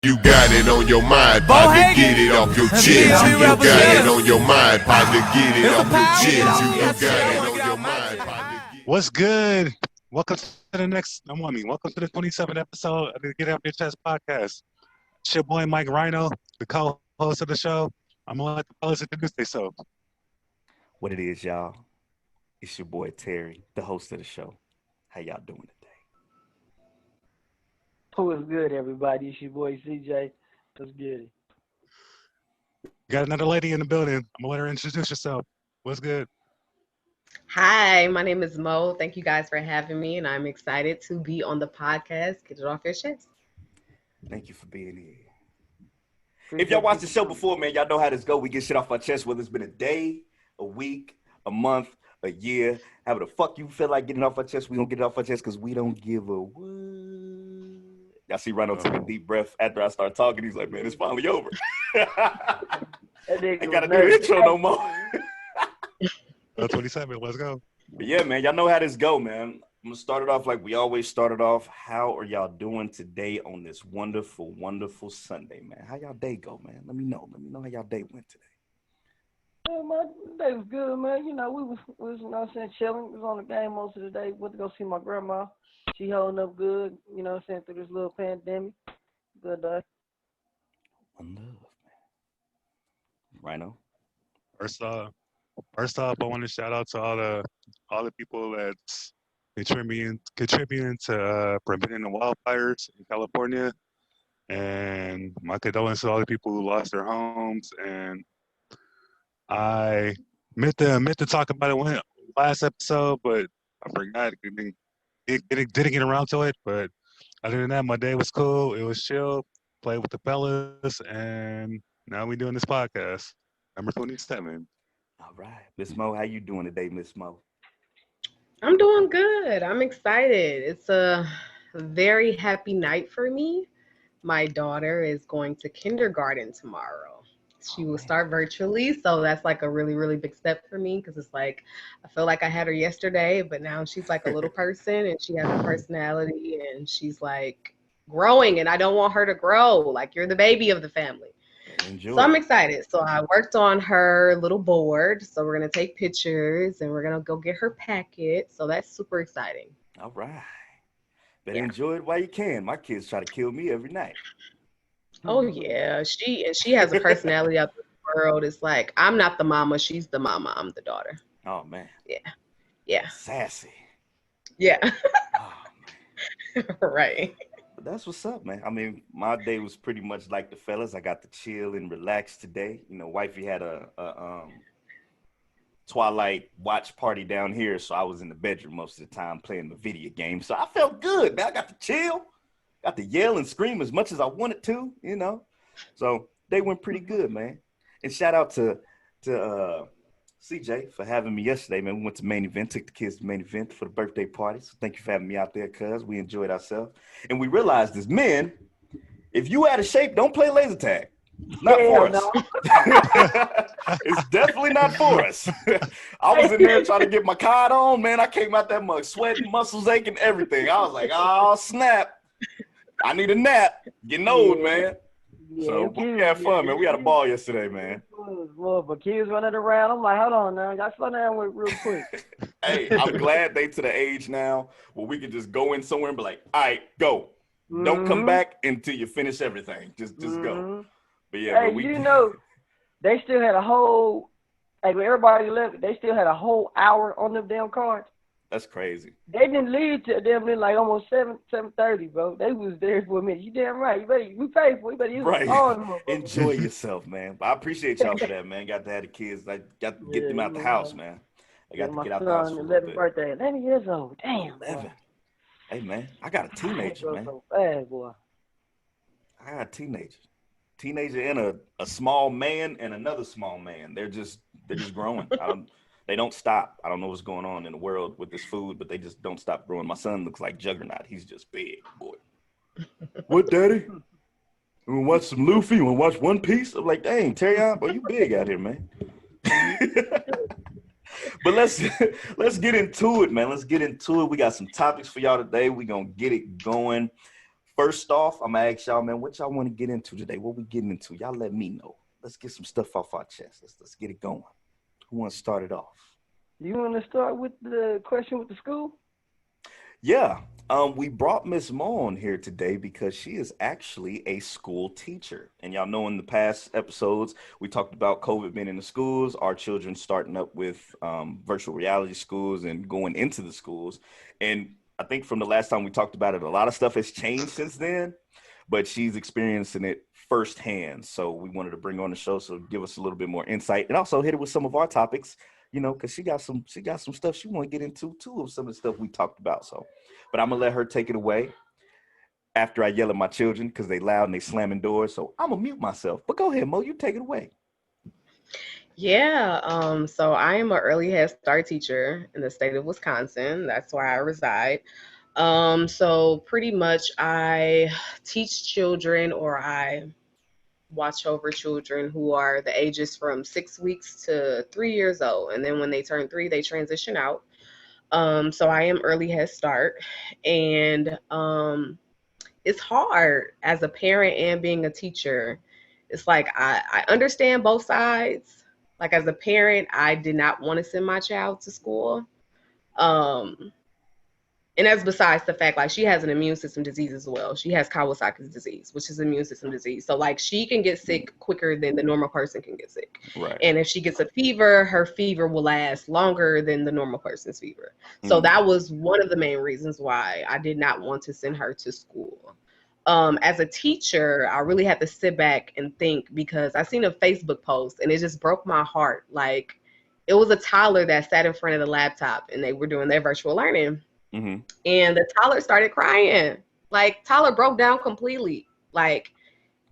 You got it on your mind, partner, get it off your chest. You got it on your mind, partner, get it off your chest. You got it on your mind, partner. What's good? Welcome to welcome to the 27th episode of the Get Off Your Chest podcast. It's your boy Mike Rhino, the co-host of the show. I'm gonna let the fellas introduce themselves. What it is, y'all. It's your boy Terry, the host of the show. How y'all doing today? What's good, everybody? It's your boy CJ. Let's get it. Got another lady in the building. I'm gonna let her introduce herself. What's good? Hi, my name is Mo. Thank you guys for having me, and I'm excited to be on the podcast. Get it off your chest. Thank you for being here. If y'all watched the show before, man, y'all know how this go. We get shit off our chest, whether it's been a day, a week, a month, a year. However the fuck you feel like getting off our chest, we gonna get it off our chest because we don't give a what. Y'all see Rhino took a deep breath after I start talking. He's like, man, it's finally over. Ain't gotta do the intro no more. 27, let's go. But yeah, man, y'all know how this go, man. I'm gonna start it off like we always started off. How are y'all doing today on this wonderful, wonderful Sunday, man? How y'all day go, man? Let me know. Let me know how y'all day went today. My day was good, man. You know, we was you know what I'm saying, chilling. We was on the game most of the day. Went to go see my grandma. She holding up good, you know what I'm saying, through this little pandemic. Good day. One love, man. Rhino? First off, I want to shout out to all the people that's contributing to preventing the wildfires in California, and my condolences to all the people who lost their homes. And I meant to talk about it last episode, but I forgot. Didn't get around to it. But other than that, my day was cool. It was chill. Played with the fellas, and now we doing this podcast, number 27. All right. Miss Mo, how you doing today, Miss Mo? I'm doing good. I'm excited. It's a very happy night for me. My daughter is going to kindergarten tomorrow. She will start virtually, so that's like a really, really big step for me because it's like I feel like I had her yesterday, but now she's like a little person and she has a personality and she's like growing, and I don't want her to grow. Like, you're the baby of the family. Enjoy. So I'm excited. So I worked on her little board. So we're going to take pictures and we're going to go get her packet. So that's super exciting. All right. Better enjoy it while you can. My kids try to kill me every night. Oh yeah, she has a personality out the world. It's like, I'm not the mama, she's the mama, I'm the daughter. Oh man. Yeah. Sassy. Yeah. Oh man. Right. But that's what's up, man. I mean, my day was pretty much like the fellas. I got to chill and relax today. You know, wifey had a Twilight watch party down here, so I was in the bedroom most of the time playing the video game. So I felt good, man. I got to chill. Got to yell and scream as much as I wanted to, you know. So they went pretty good, man. And shout out to CJ for having me yesterday, man. We went to main event, took the kids to main event for the birthday party. So thank you for having me out there, cuz we enjoyed ourselves. And we realized as men, if you out of shape, don't play laser tag. It's not for us. No. It's definitely not for us. I was in there trying to get my cod on, man. I came out that mug sweating, muscles aching, everything. I was like, oh, snap. I need a nap. Getting old, man. Yeah, So we had fun, man. We had a ball yesterday, man. Well, but kids running around. I'm like, hold on now. Y'all slow down with it real quick. Hey, I'm glad they to the age now where we can just go in somewhere and be like, all right, go. Don't come back until you finish everything. Just go. But yeah, hey, you know, they still had a whole, like when everybody left, they still had a whole hour on them damn cards. That's crazy. They didn't leave till them in like almost 7:30, bro. They was there for a minute. You damn right. We paid for it. You better use right. all of them. Enjoy yourself, man. But I appreciate y'all for that, man. Got to have the kids. I got to get them out the house, man. I got to get out the house for a little bit. Birthday, 11 years old. Damn. 11. Boy. Hey, man. I got a teenager, man. So fast, boy. I got a teenager. Teenager and a small man and another small man. They're just growing. They don't stop. I don't know what's going on in the world with this food, but they just don't stop growing. My son looks like Juggernaut. He's just big, boy. What, Daddy? You want to watch some Luffy? You want to watch One Piece? I'm like, dang, Terry, boy, you big out here, man. But let's get into it, man. Let's get into it. We got some topics for y'all today. We're going to get it going. first off, I'm gonna ask y'all, man, what y'all want to get into today? What we getting into? Y'all let me know. Let's get some stuff off our chest. Let's get it going. Who wants to start it off? You want to start with the question with the school? Yeah. We brought Miss Mo on here today because she is actually a school teacher. And y'all know in the past episodes, we talked about COVID being in the schools, our children starting up with virtual reality schools and going into the schools. And I think from the last time we talked about it, a lot of stuff has changed since then, but she's experiencing it firsthand. So we wanted to bring her on the show, so give us a little bit more insight and also hit it with some of our topics, you know, because she got some stuff she want to get into too of some of the stuff we talked about. So, but I'm gonna let her take it away after I yell at my children because they loud and they slamming doors. So I'm gonna mute myself. But go ahead, Mo, you take it away. Yeah, so I am an early head start teacher in the state of Wisconsin. That's where I reside. So pretty much I teach children, or I watch over children who are the ages from 6 weeks to 3 years old. And then when they turn 3, they transition out. So I am early head start, and it's hard as a parent and being a teacher. It's like I understand both sides. Like as a parent, I did not want to send my child to school. Um, and that's besides the fact, like, she has an immune system disease as well. She has Kawasaki's disease, which is an immune system disease. So like she can get sick quicker than the normal person can get sick. Right. And if she gets a fever, her fever will last longer than the normal person's fever. So that was one of the main reasons why I did not want to send her to school. As a teacher, I really had to sit back and think, because I seen a Facebook post and it just broke my heart. Like, it was a toddler that sat in front of the laptop and they were doing their virtual learning. Mm-hmm. And the toddler started crying. Like, toddler broke down completely. Like,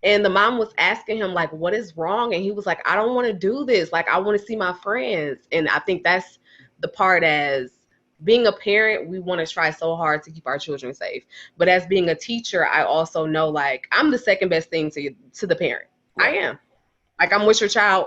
and the mom was asking him, like, what is wrong? And he was like, I don't want to do this. Like, I want to see my friends. And I think that's the part, as being a parent, we want to try so hard to keep our children safe. But as being a teacher, I also know, like, I'm the second best thing to the parent. Right. I am. Like, I'm with your child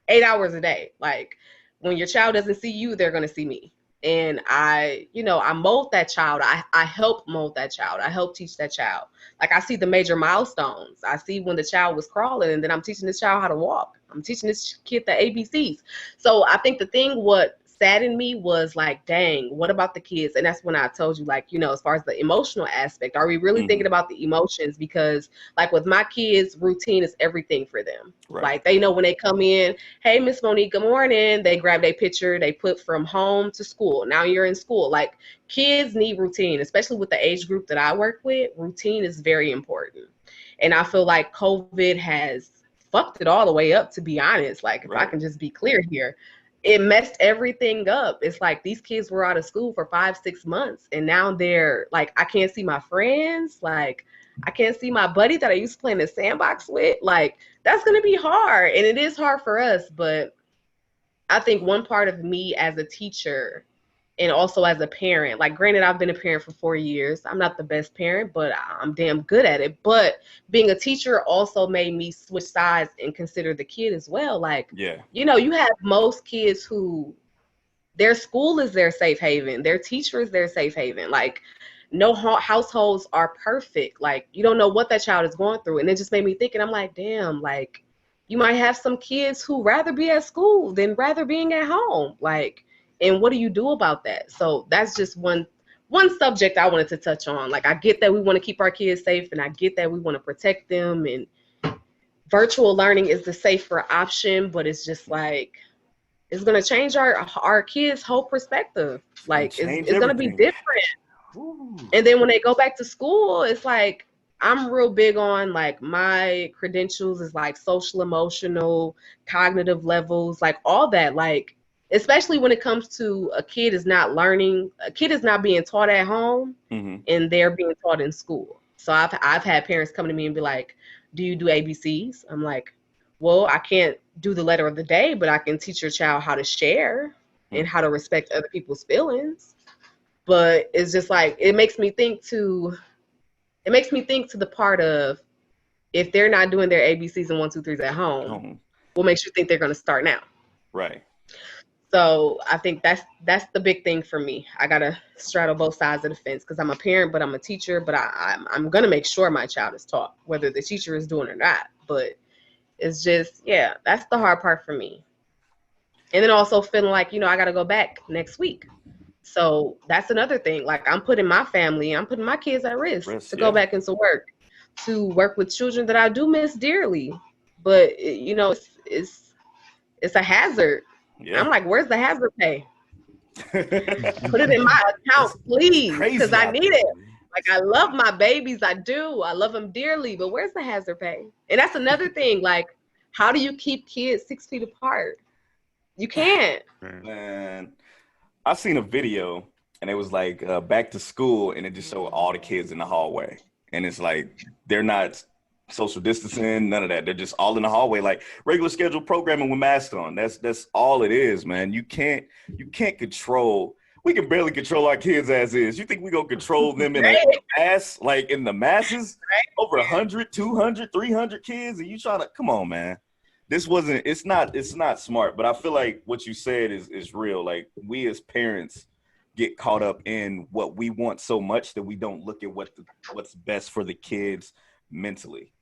8 hours a day. Like, when your child doesn't see you, they're going to see me. And I mold that child. I help mold that child. I help teach that child. Like, I see the major milestones. I see when the child was crawling, and then I'm teaching this child how to walk. I'm teaching this kid the ABCs. So I think the thing what saddened me was, like, dang, what about the kids? And that's when I told you, like, as far as the emotional aspect, are we really thinking about the emotions? Because, like, with my kids, routine is everything for them. Right. Like, they know when they come in, hey, Miss Monique, good morning. They grab their picture, they put from home to school. Now you're in school. Like, kids need routine, especially with the age group that I work with. Routine is very important. And I feel like COVID has fucked it all the way up, to be honest. Like, if I can just be clear here, it messed everything up. It's like these kids were out of school for 5-6 months, and now they're like, I can't see my friends. Like, I can't see my buddy that I used to play in the sandbox with. Like, that's going to be hard. And it is hard for us. But I think one part of me as a teacher and also as a parent, like, granted, I've been a parent for 4 years. I'm not the best parent, but I'm damn good at it. But being a teacher also made me switch sides and consider the kid as well. Like, you have most kids who their school is their safe haven. Their teacher is their safe haven. Like, no households are perfect. Like, you don't know what that child is going through. And it just made me think, and I'm like, damn, like, you might have some kids who rather be at school than rather being at home. Like, and what do you do about that? So that's just one subject I wanted to touch on. Like, I get that we want to keep our kids safe, and I get that we want to protect them, and virtual learning is the safer option, but it's just like, it's going to change our kids' whole perspective. Like, it's going to be different. Ooh. And then when they go back to school, it's like, I'm real big on, like, my credentials is like social, emotional, cognitive levels, like all that. Like, especially when it comes to a kid is not being taught at home, and they're being taught in school. So I've had parents come to me and be like, do you do ABCs? I'm like, well, I can't do the letter of the day, but I can teach your child how to share and how to respect other people's feelings. But it's just like, it makes me think to the part of, if they're not doing their ABCs and 1, 2, 3s at home, what makes you think they're going to start now? Right. So I think that's the big thing for me. I gotta straddle both sides of the fence because I'm a parent, but I'm a teacher. But I'm gonna make sure my child is taught, whether the teacher is doing it or not. But it's just, yeah, that's the hard part for me. And then also feeling like, I gotta go back next week. So that's another thing. Like I'm putting my kids at risk to go back into work, to work with children that I do miss dearly. But it's a hazard. Yeah. I'm like, where's the hazard pay? Put it in my account, please, because I need it. Like, I love my babies. I do. I love them dearly. But where's the hazard pay? And that's another thing. Like, how do you keep kids 6 feet apart? You can't. Man, I seen a video, and it was like back to school, and it just showed all the kids in the hallway. And it's like, they're not social distancing, none of that. They're just all in the hallway, like regular scheduled programming with masks on. That's all it is, man. You can't control. We can barely control our kids as is. You think we gonna control them in a mass, like in the masses? Over 100, 200, 300 kids, and you trying to, come on, man. It's not smart. But I feel like what you said is real. Like, we as parents get caught up in what we want so much that we don't look at what's best for the kids mentally.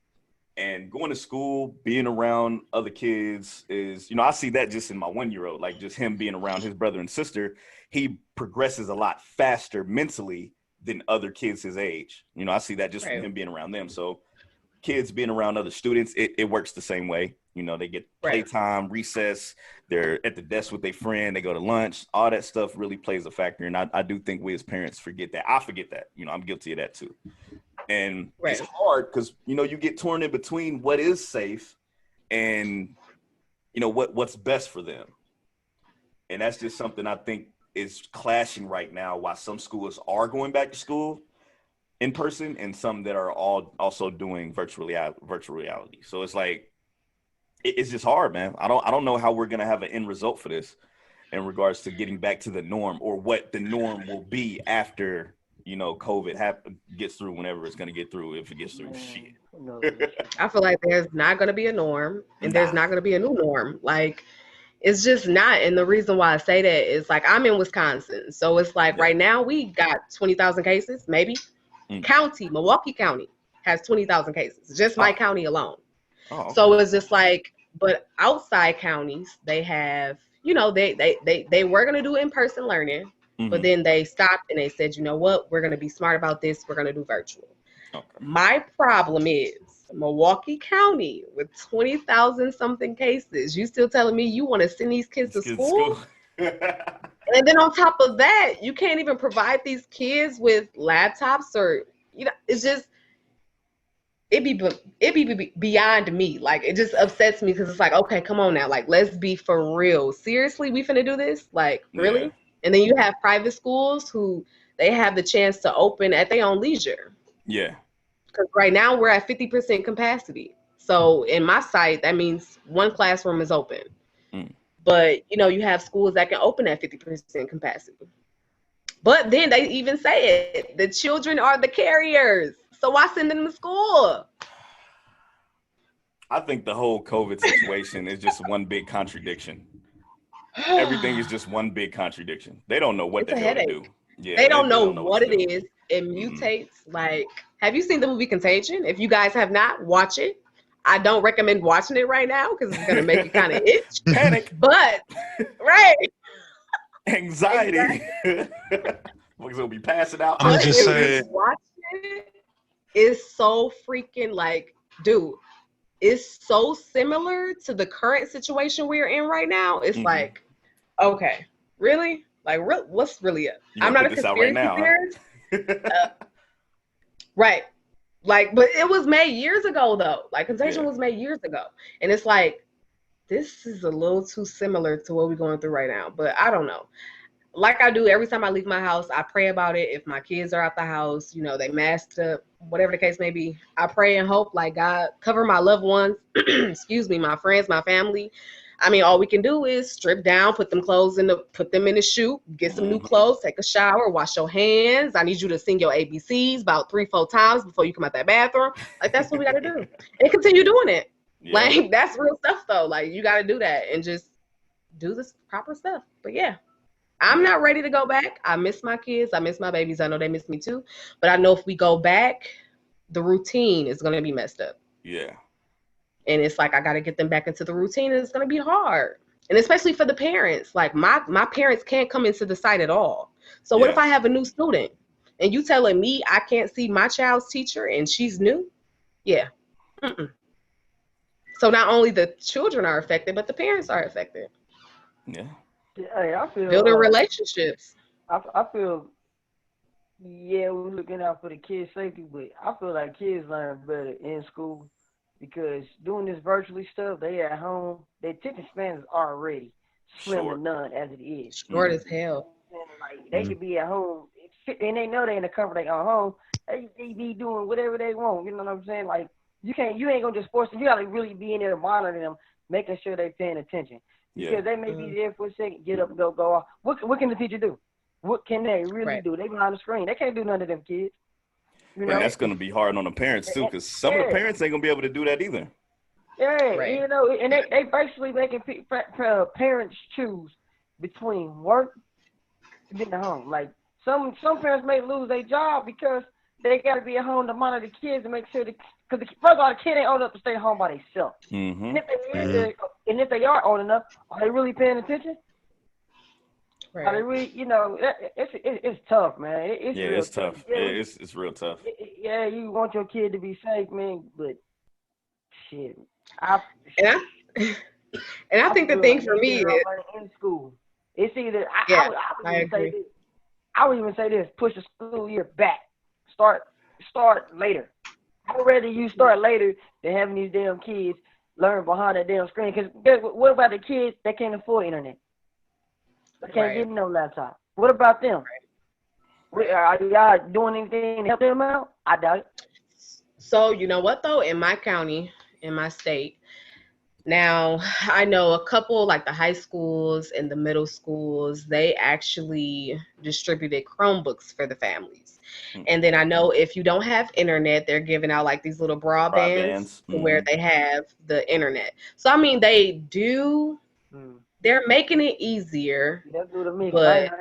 And going to school, being around other kids is, I see that just in my 1-year-old, like just him being around his brother and sister, he progresses a lot faster mentally than other kids his age. I see that just from him being around them. So kids being around other students, it works the same way. They get playtime, recess, they're at the desk with their friend, they go to lunch, all that stuff really plays a factor. And I do think we as parents forget that. I forget that. I'm guilty of that too. And it's hard because, you get torn in between what is safe and, what's best for them. And that's just something I think is clashing right now, why some schools are going back to school in person and some that are all also doing virtual reality. So it's like, it's just hard, man. I don't know how we're going to have an end result for this in regards to getting back to the norm, or what the norm will be after COVID gets through, whenever it's going to get through, if it gets through. Shit. I feel like there's not going to be a norm, and there's not going to be a new norm. Like, it's just not. And the reason why I say that is, like, I'm in Wisconsin. So it's like right now we got 20,000 cases, maybe. Milwaukee County has 20,000 cases, just my county alone. Oh, okay. So it's just like, but outside counties, they have, they were going to do in-person learning. But then they stopped and they said, you know what, we're going to be smart about this. We're going to do virtual. Okay. My problem is Milwaukee County with 20,000 something cases. You still telling me you want to send these kids to school? And then on top of that, you can't even provide these kids with laptops, or, it's just, it be beyond me. Like, it just upsets me because it's like, okay, come on now. Like, let's be for real. Seriously, we finna do this? Like, really? Yeah. And then you have private schools who they have the chance to open at their own leisure. Yeah. Because right now we're at 50% capacity. So in my site, that means one classroom is open. But, you have schools that can open at 50% capacity. But then they even say it. The children are the carriers. So why send them to school? I think the whole COVID situation is just one big contradiction. Everything is just one big contradiction. They don't know what the hell to do. Yeah, they don't know what it is. It mutates. Like, have you seen the movie Contagion? If you guys have not, watch it. I don't recommend watching it right now because it's going to make you kind of itch. Panic. But, anxiety. Exactly. We're going to be passing out. I'm just saying. Watch it. It's so freaking, like, dude, it's so similar to the current situation we're in right now. It's like, okay, really? Like, what's really up? I'm not a conspiracy theorist. Right. Like, but it was made years ago, though. Like, Contagion was made years ago. And it's like, this is a little too similar to what we're going through right now. But I don't know. Like I do every time I leave my house, I pray about it. If my kids are out the house, they masked up, whatever the case may be, I pray and hope, like, God, cover my loved ones, excuse me, my friends, my family. I mean, all we can do is strip down, put them in a chute, get some new clothes, take a shower, wash your hands. I need you to sing your ABCs about 3-4 times before you come out that bathroom. Like, that's what we got to do. And continue doing it. Yeah. Like, that's real stuff, though. Like, you got to do that and just do this proper stuff. But yeah, I'm not ready to go back. I miss my kids. I miss my babies. I know they miss me too. But I know if we go back, the routine is going to be messed up. Yeah. And it's like I got to get them back into the routine, and it's going to be hard. And especially for the parents. Like my parents can't come into the site at all. So what if I have a new student and you telling me I can't see my child's teacher and she's new? Yeah. Mm-mm. So not only the children are affected, but the parents are affected. Yeah. Hey, I feel Building relationships. I feel, yeah, we're looking out for the kids' safety, but I feel like kids learn better in school because doing this virtually stuff, they at home, their attention span is already slim to none as it is. Short as hell. Like they could be at home, and they know they in the comfort of their own home. They be doing whatever they want. You know what I'm saying? Like you ain't gonna just force them. You gotta really be in there monitoring them, making sure they paying attention. Because they may be there for a second, get up and go off. What can the teacher do? What can they really do? They behind the screen. They can't do none of them kids. You know? And that's going to be hard on the parents, too, because some of the parents ain't going to be able to do that either. Yeah, you know, and they basically making parents choose between work and being at home. Like, some parents may lose their job because they got to be at home to monitor the kids and make sure because first of all, the kid ain't old enough to stay home by themselves. Mm-hmm. And if they are old enough, are they really paying attention? Right. Are they really, you know, it's tough, man. It's tough. It's real tough. You want your kid to be safe, man, but shit. I think the thing for me is in school. It's either I would even say this: push the school year back. Start later. I'd rather you start later than having these damn kids learn behind that damn screen. Because what about the kids that can't afford internet? They can't get no laptop. What about them? Are y'all doing anything to help them out? I doubt it. So you know what though? In my county, in my state, now I know a couple like the high schools and the middle schools, they actually distributed Chromebooks for the families. And then I know if you don't have internet, they're giving out like these little broadbands where they have the internet. So I mean, they do. They're making it easier, but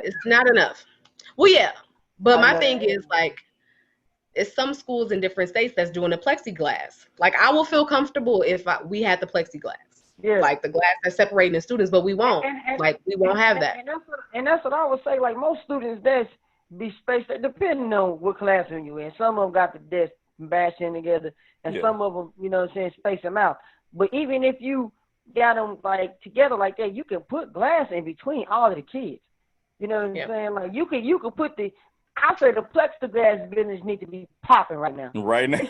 it's not enough. Well, yeah, but my thing is like, it's some schools in different states that's doing the plexiglass. Like I will feel comfortable if we had the plexiglass, like the glass that's separating the students, but we won't. We won't have that. And that's what I would say. Like most students, that's be spaced depending on what classroom you in. Some of them got the desks bashed in together, and some of them, you know what I'm saying, space them out. But even if you got them like together like that, you can put glass in between all of the kids. You know what I'm saying? Like you could put I say the plexiglass business need to be popping right now. Right now.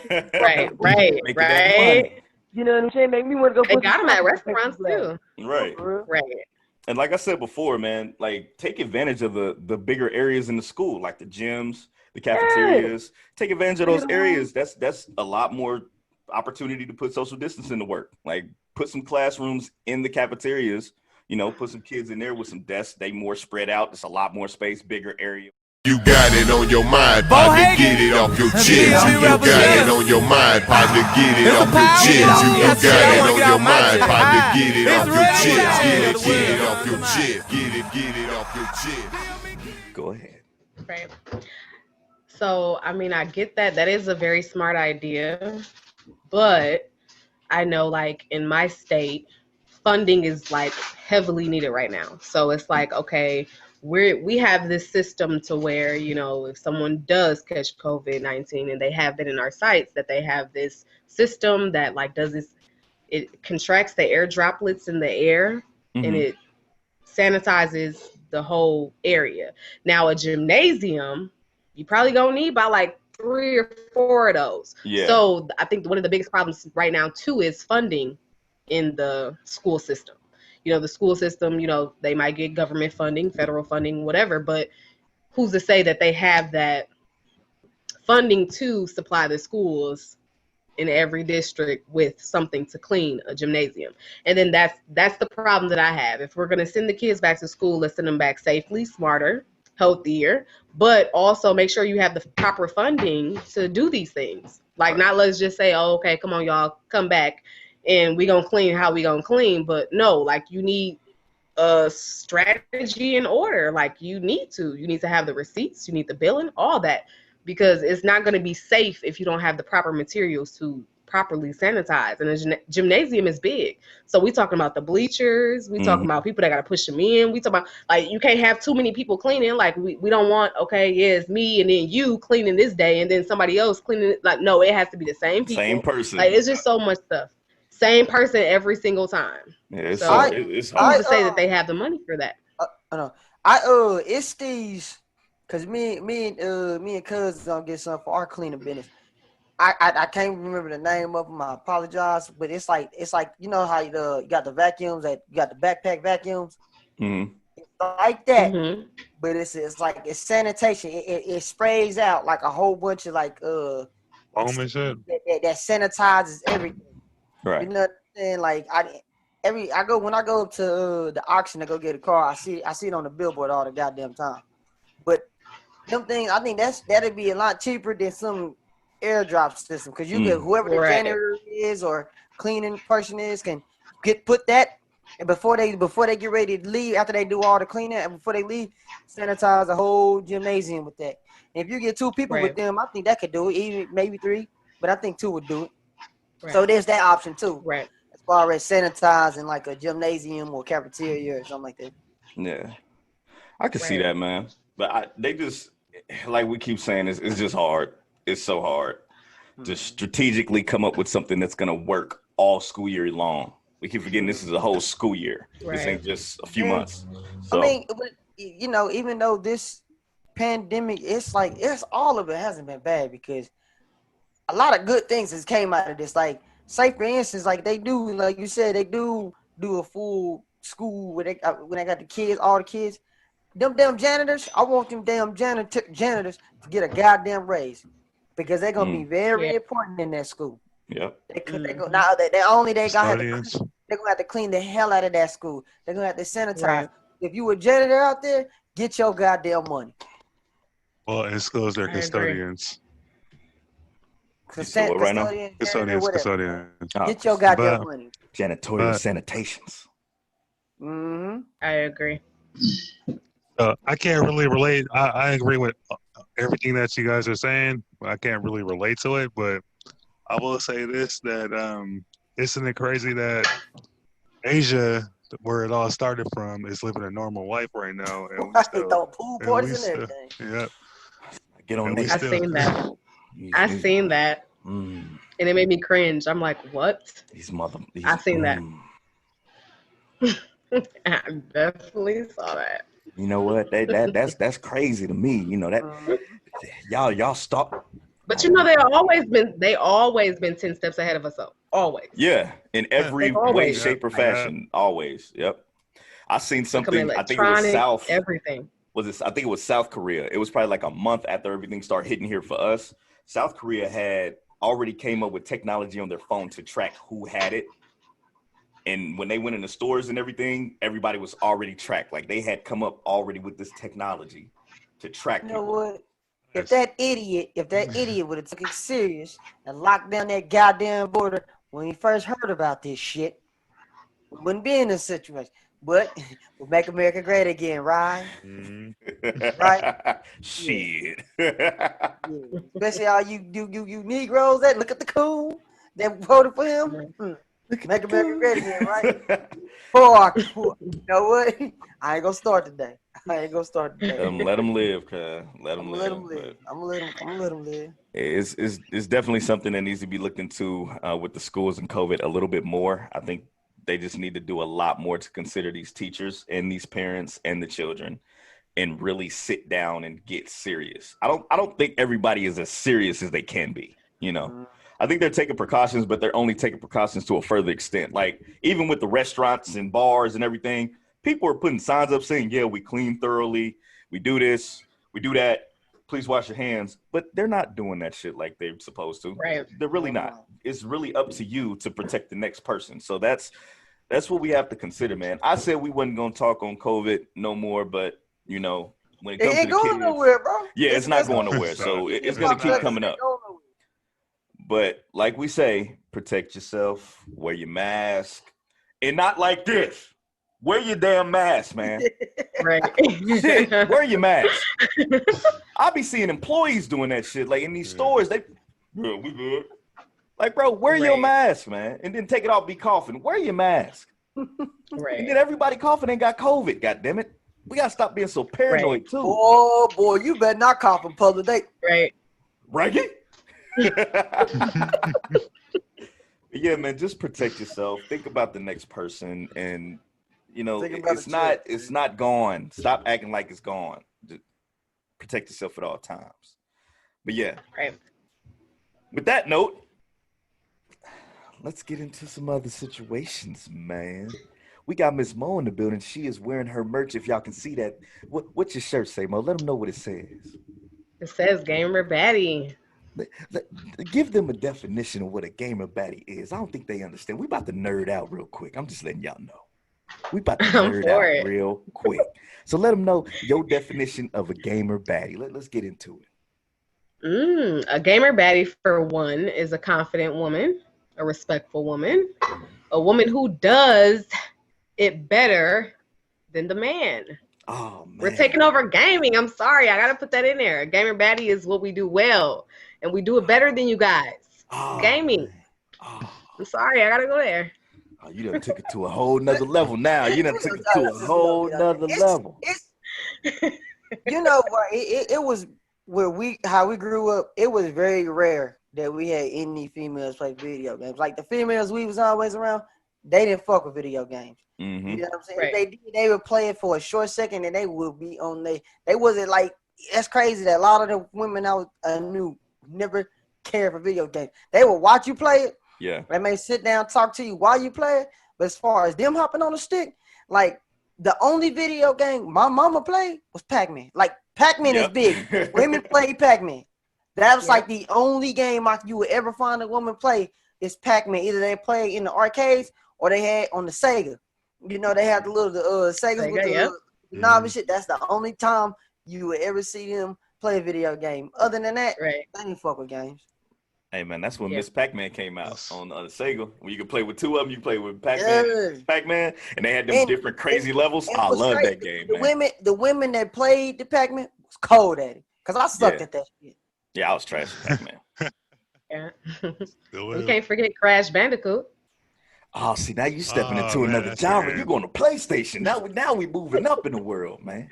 right. You know what I'm saying? Make me want to go. They got them at restaurants too. Right. And like I said before, man, like take advantage of the bigger areas in the school, like the gyms, the cafeterias. Take advantage of those areas. That's a lot more opportunity to put social distancing to work. Like put some classrooms in the cafeterias, you know, put some kids in there with some desks. They more spread out. It's a lot more space, bigger area. You got it on your mind, partner, get it off your chest. You got it on your mind, partner, get it off your chest. You got it on your mind, partner, get it off your chest. Get it off your chest. Get it off your chest. Go ahead. Right. So, I mean, I get that. That is a very smart idea. But I know, like, in my state, funding is, like, heavily needed right now. So it's like, okay, we have this system to where, you know, if someone does catch COVID-19 and they have it in our sites, that they have this system that like does this, it contracts the air droplets in the air and it sanitizes the whole area. Now a gymnasium, you probably gonna need about like 3 or 4 of those. Yeah. So I think one of the biggest problems right now too is funding in the school system. You know, the school system, you know, they might get government funding, federal funding, whatever, but who's to say that they have that funding to supply the schools in every district with something to clean a gymnasium? And then that's the problem that I have. If we're going to send the kids back to school, let's send them back safely, smarter, healthier, but also make sure you have the proper funding to do these things. Like, not let's just say, oh, okay, come on, y'all, come back. And we gonna clean how we gonna clean, but no, like you need a strategy in order. Like you need to have the receipts, you need the billing, all that, because it's not going to be safe if you don't have the proper materials to properly sanitize. And a gymnasium is big, so we talking about the bleachers, we talking about people that got to push them in, we talking about like you can't have too many people cleaning. Like we don't want, okay, yeah, it's me and then you cleaning this day and then somebody else cleaning it. Like no, it has to be the same people, Same person. like it's just so much stuff, same person every single time. Yeah, it's So it's who's hard. to say that they have the money for that? No, it's these, cause me and cousins gonna get something for our cleaning business. I can't remember the name of them. I apologize, but it's like you know how you got the vacuums, that you got the backpack vacuums. Mm-hmm. It's like that, Mm-hmm. but it's like it's sanitation. It sprays out like a whole bunch of like Home and shit. that sanitizes everything. Right. You know what I'm saying? Like when I go up to the auction to go get a car, I see it on the billboard all the goddamn time. But them things, I think that'd be a lot cheaper than some airdrop system, because you get whoever the janitor is or cleaning person is can put that, and before they get ready to leave, after they do all the cleaning and before they leave, sanitize the whole gymnasium with that. And if you get 2 people with them, I think that could do it, even maybe 3, but I think 2 would do it. Right. So there's that option too. Right. As far as sanitizing like a gymnasium or cafeteria or something like that. Yeah, I can see that, man. But they just, like we keep saying, it's just hard. It's so hard to strategically come up with something that's gonna work all school year long. We keep forgetting this is a whole school year. Right. This ain't just a few months. So, I mean, you know, even though this pandemic, it's all of it hasn't been bad, because a lot of good things has came out of this. Like, say for instance, like they do, like you said, they do a full school when they got the kids, all the kids. Them damn janitors, I want them damn janitors to get a goddamn raise, because they're gonna be very important in that school. Yep. They're gonna have to clean the hell out of that school. They're gonna have to sanitize. Right. If you a janitor out there, get your goddamn money. Well, in schools they're custodians. Custodians. Get your goddamn money. Janitorial sanitations. Mm-hmm. I agree. I can't really relate. I agree with everything that you guys are saying. I can't really relate to it, but I will say this, that isn't it crazy that Asia, where it all started from, is living a normal life right now, and we still pool parties and everything. Yeah. Get on I seen that. I seen that. And it made me cringe. I'm like, what? I seen that. I definitely saw that. You know what? That's crazy to me. You know that y'all stop. But you know they always been 10 steps ahead of us, though. Always. Yeah, in every way, shape, or fashion. Always. Yep. I seen something. I think it was South. Everything. I think it was South Korea. It was probably like a month after everything started hitting here for us. South Korea had already came up with technology on their phone to track who had it. And when they went in the stores and everything, everybody was already tracked. Like they had come up already with this technology to track people. You know what? If that idiot would have took it serious and locked down that goddamn border when he first heard about this shit, we wouldn't be in this situation. But we'll make America great again, right? Right? Shit. Yeah. Especially all you Negroes that look at the coon that voted for him. Make America great again, right? You know what? I ain't gonna start today. Let them live, cuz. Let them live. I'm gonna let them live. It's definitely something that needs to be looked into with the schools and COVID a little bit more. I think they just need to do a lot more to consider these teachers and these parents and the children, and really sit down and get serious. I don't think everybody is as serious as they can be. You know, I think they're taking precautions, but they're only taking precautions to a further extent. Like even with the restaurants and bars and everything, people are putting signs up saying, "Yeah, we clean thoroughly. We do this. We do that. Please wash your hands." But they're not doing that shit like they're supposed to. Right. They're really not. It's really up to you to protect the next person. So that's what we have to consider, man. I said we wasn't gonna talk on COVID no more, but you know, when it comes to the going kids, nowhere, bro. Yeah, it's not going nowhere. So it's gonna keep coming up. But like we say, protect yourself, wear your mask, and not like this. Wear your damn mask, man. Right. Shit, wear your mask. I be seeing employees doing that shit. Like in these stores, we good. Like, bro, wear your mask, man. And then take it off, be coughing. Wear your mask. Right. And then everybody coughing ain't got COVID. God damn it. We gotta stop being so paranoid too. Oh boy, you better not cough in public. Right. Reggie? Yeah, man, just protect yourself. Think about the next person, and you know it's not gone. Stop acting like it's gone. Just protect yourself at all times. But yeah, right. With that note, let's get into some other situations, man. We got Miss Mo in the building. She is wearing her merch. If y'all can see that, what's your shirt say, Mo? Let them know what it says. It says gamer baddie. Give them a definition of what a gamer baddie is. I don't think they understand. We about to nerd out real quick. I'm just letting y'all know. We about to nerd out real quick. So let them know your definition of a gamer baddie. Let's get into it. A gamer baddie, for one, is a confident woman, a respectful woman, a woman who does it better than the man. Oh, man. We're taking over gaming. I'm sorry. I got to put that in there. A gamer baddie is what we do well, and we do it better than you guys. Gaming. I'm sorry. I got to go there. Oh, you done took it to a whole nother level now. You done took it to a whole nother level. You know what? It was how we grew up. It was very rare that we had any females play video games. Like the females we was always around, they didn't fuck with video games. Mm-hmm. You know what I'm saying? Right. If they did, they would play it for a short second and they would be on they wasn't like, that's crazy that a lot of the women I knew never cared for video games. They would watch you play it. Yeah. They may sit down, talk to you while you play it. But as far as them hopping on the stick, like the only video game my mama played was Pac-Man. Like Pac-Man is big. Women play Pac-Man. That was like the only game you would ever find a woman play is Pac-Man. Either they play in the arcades or they had on the Sega. You know, they had the little Segas with the knob and shit. That's the only time you would ever see them play a video game. Other than that, they didn't fuck with games. Hey, man, that's when Miss Pac-Man came out on the Sega. When you could play with two of them, you play with Pac-Man, and they had them different crazy levels. I love that game, man. The women that played the Pac-Man was cold at it because I sucked at that shit. Yeah, I was trash at Pac-Man. We can't forget Crash Bandicoot. Oh, see, now you stepping into another genre. You're going to PlayStation. Now we moving up in the world, man.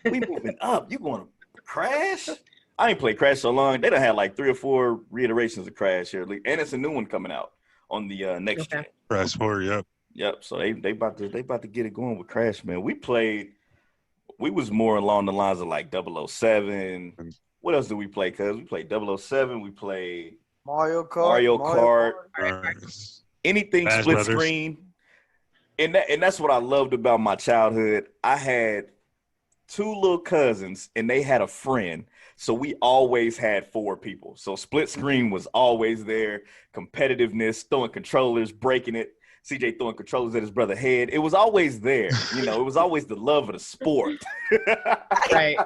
We moving up. You going to Crash? I ain't played Crash so long. They done had like 3 or 4 reiterations of Crash here, and it's a new one coming out on the next gen. Crash 4, yep. Yep. So they about to get it going with Crash, man. We was more along the lines of like 007. What else did we play? Cause we played 007. We played Mario Kart. Anything Smash split Brothers. screen. And that's what I loved about my childhood. I had 2 little cousins and they had a friend. So we always had 4 people. So split screen was always there. Competitiveness, throwing controllers, breaking it. CJ throwing controllers at his brother's head. It was always there. You know, it was always the love of the sport. Right.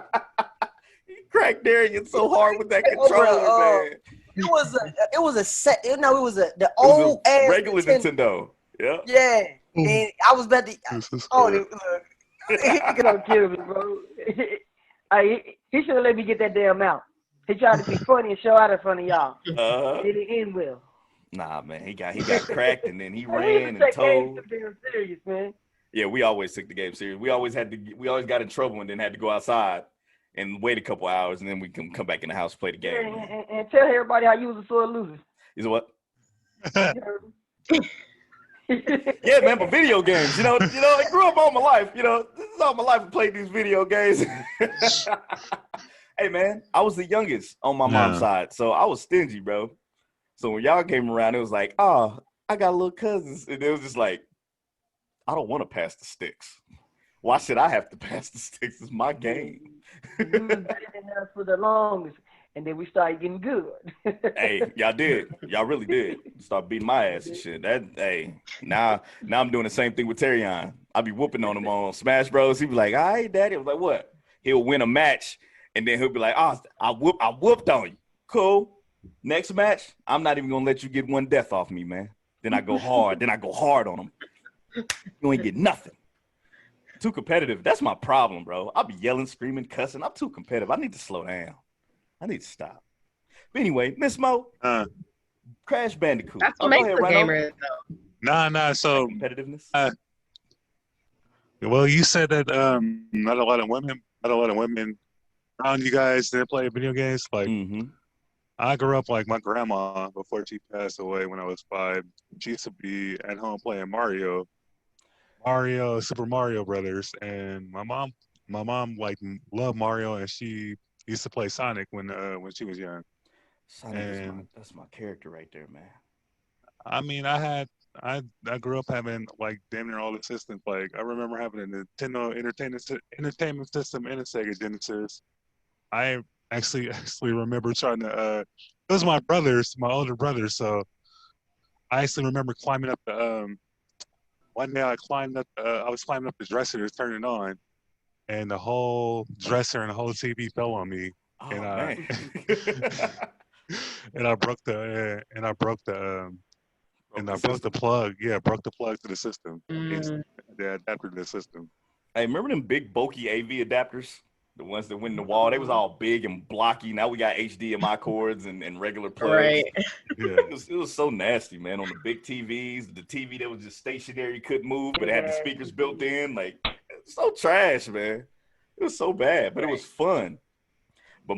He cracked Darian so hard with that controller, man. It was a set. You know, it was the old ass regular Nintendo. Yeah. Yeah. And I was about to. He gonna kill me, bro. He should have let me get that damn out. He tried to be funny and show out in front of y'all. It didn't end well. Nah, man, he got cracked and then he We ran used to and take games told. so damn serious, man. Yeah, we always took the game serious. We always got in trouble and then had to go outside and wait a couple hours and then we can come back in the house and play the game. And tell everybody how you was a sore loser. You know what? You Yeah, man, but video games, you know, I grew up all my life, this is all my life I played these video games. Hey, man, I was the youngest on my mom's side, so I was stingy, bro. So when y'all came around, it was like, oh, I got little cousins. And it was just like, I don't want to pass the sticks. Why should I have to pass the sticks? It's my game. was better than us for the longest, and then we started getting good. Hey, y'all did. Y'all really did. Start beating my ass and shit. Now I'm doing the same thing with Terrion. I be whooping on him on Smash Bros. He be like, all right, daddy. I was like, what? He'll win a match, and then he'll be like, oh, I whooped on you. Cool. Next match, I'm not even going to let you get one death off me, man. Then I go hard. On him. You ain't get nothing. Too competitive. That's my problem, bro. I'll be yelling, screaming, cussing. I'm too competitive. I need to slow down. I need to stop. But anyway, Miss Mo, Crash Bandicoot. That's what go makes ahead, a Rhino. gamer, though. Nah. So Competitiveness. well, you said that not a lot of women around you guys that play video games. Like I grew up like my grandma before she passed away when I was 5. She used to be at home playing Super Mario Brothers, and my mom like loved Mario, and she used to play Sonic when she was young. Sonic that's my character right there, man. I mean, I grew up having like damn near all the systems. Like I remember having a Nintendo entertainment system and a Sega Genesis. I actually remember trying to. It was my older brothers. So I actually remember climbing up the. One day I was climbing up the dresser to turn it on, and the whole dresser and the whole TV fell on me. Oh, and man. and I broke the plug. Yeah, broke the plug to the system. The adapter to the system. Hey, remember them big bulky AV adapters? The ones that went in the wall? They was all big and blocky. Now we got HDMI cords and regular plugs. Right. Yeah. It was so nasty, man, on the big TVs. The TV that was just stationary, couldn't move, but it had the speakers built in. Like, so trash, man. It was so bad, but it was fun. But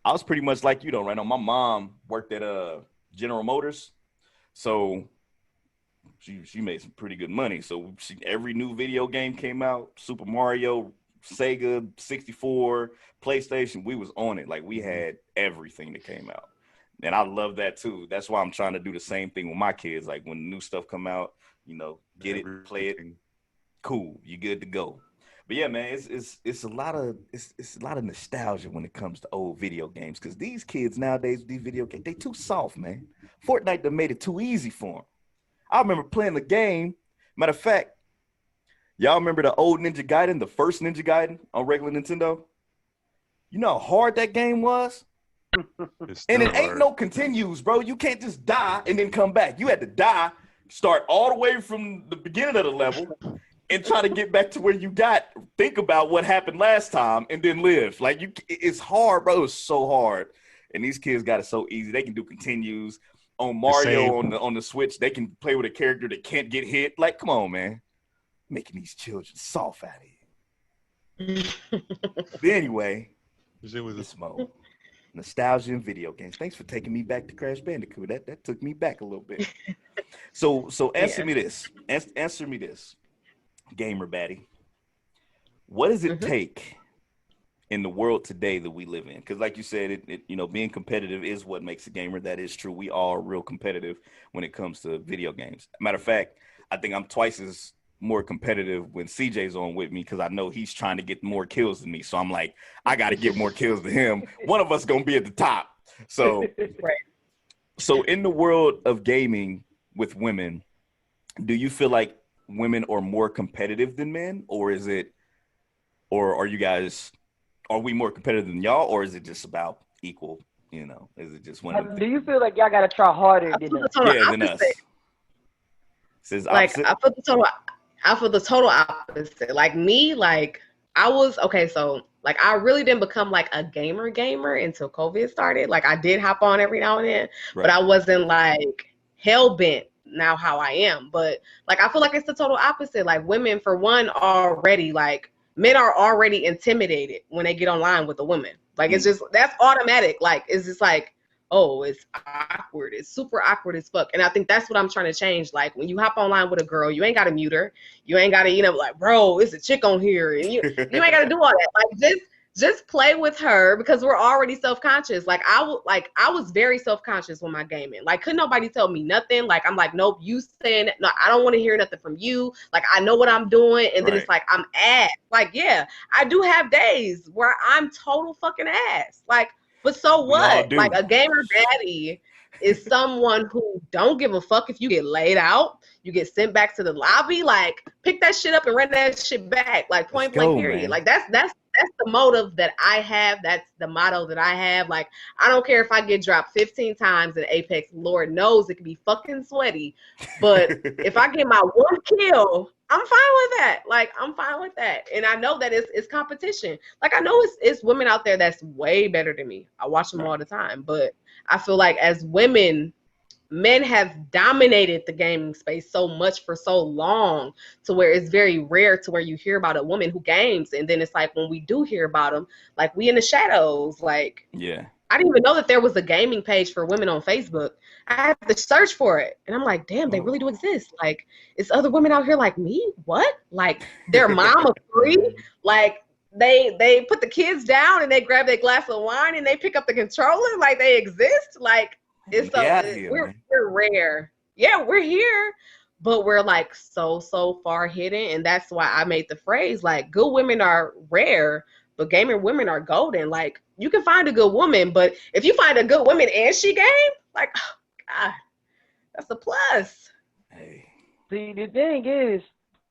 I was pretty much like you, though, right now. My mom worked at General Motors. So she made some pretty good money. So every new video game came out, Super Mario, Sega, 64, PlayStation, we was on it. Like we had everything that came out. And I love that too. That's why I'm trying to do the same thing with my kids. Like when new stuff come out, get it, play it. Cool. You good to go. But yeah, man, it's a lot of nostalgia when it comes to old video games. Cause these kids nowadays, these video games, they too soft, man. Fortnite done made it too easy for them. I remember playing the game. Matter of fact, y'all remember the old Ninja Gaiden, the first Ninja Gaiden on regular Nintendo? You know how hard that game was? And it ain't no continues, bro. You can't just die and then come back. You had to die, start all the way from the beginning of the level, and try to get back to where you got. Think about what happened last time and then live. Like it's hard, bro. It's so hard. And these kids got it so easy. They can do continues. On Mario on the Switch, they can play with a character that can't get hit. Like, come on, man. Making these children soft out here. But anyway, this Mo. Nostalgia and video games. Thanks for taking me back to Crash Bandicoot. That took me back a little bit. So answer me this. Answer me this, gamer baddie. What does it take in the world today that we live in? Because like you said, being competitive is what makes a gamer. That is true. We are real competitive when it comes to video games. Matter of fact, I think I'm twice as more competitive when CJ's on with me because I know he's trying to get more kills than me. So I'm like, I got to get more kills than him. One of us going to be at the top. So, So in the world of gaming with women, do you feel like women are more competitive than men, or is it, or are we more competitive than y'all, or is it just about equal? Is it just one? Do you feel like y'all got to try harder than us? Than us. Says opposite. I feel the total opposite. Like me, like I was so like I really didn't become like a gamer until COVID started. Like I did hop on every now and then, but I wasn't like hell bent now how I am. But like I feel like it's the total opposite. Like women, for one, already like men are already intimidated when they get online with a woman. Like it's just that's automatic. Like it's just like, oh, it's awkward. It's super awkward as fuck. And I think that's what I'm trying to change. Like when you hop online with a girl, you ain't got to mute her. You ain't got to, like, bro, it's a chick on here. And you ain't got to do all that. Like just play with her because we're already self-conscious. Like I was very self-conscious with my gaming. Like couldn't nobody tell me nothing. Like I'm like, nope, you saying no, I don't want to hear nothing from you. Like I know what I'm doing. And then it's like I'm ass. Like, yeah, I do have days where I'm total fucking ass. Like, but so what? Like a gamer baddie is someone who don't give a fuck if you get laid out, you get sent back to the lobby. Like pick that shit up and run that shit back. Like point blank period. Man. Like that's that's the motive that I have. That's the motto that I have. Like, I don't care if I get dropped 15 times in Apex. Lord knows it can be fucking sweaty. But if I get my one kill, I'm fine with that. Like, I'm fine with that. And I know that it's competition. Like, I know it's women out there that's way better than me. I watch them all the time. But I feel like as women, men have dominated the gaming space so much for so long to where it's very rare to where you hear about a woman who games. And then it's like, when we do hear about them, like, we in the shadows. Like, Yeah. I didn't even know that there was a gaming page for women on Facebook. I had to search for it. And I'm like, damn, they really do exist. Like, it's other women out here like me? What? Like, their mom of 3? Like, they put the kids down and they grab their glass of wine and they pick up the controller? Like, they exist? Like, it's we're rare. Yeah, we're here, but we're like so far hidden. And that's why I made the phrase, like, good women are rare, but gamer women are golden. Like, you can find a good woman, but if you find a good woman and she game, like, oh God, that's a plus. Hey, See, the thing is,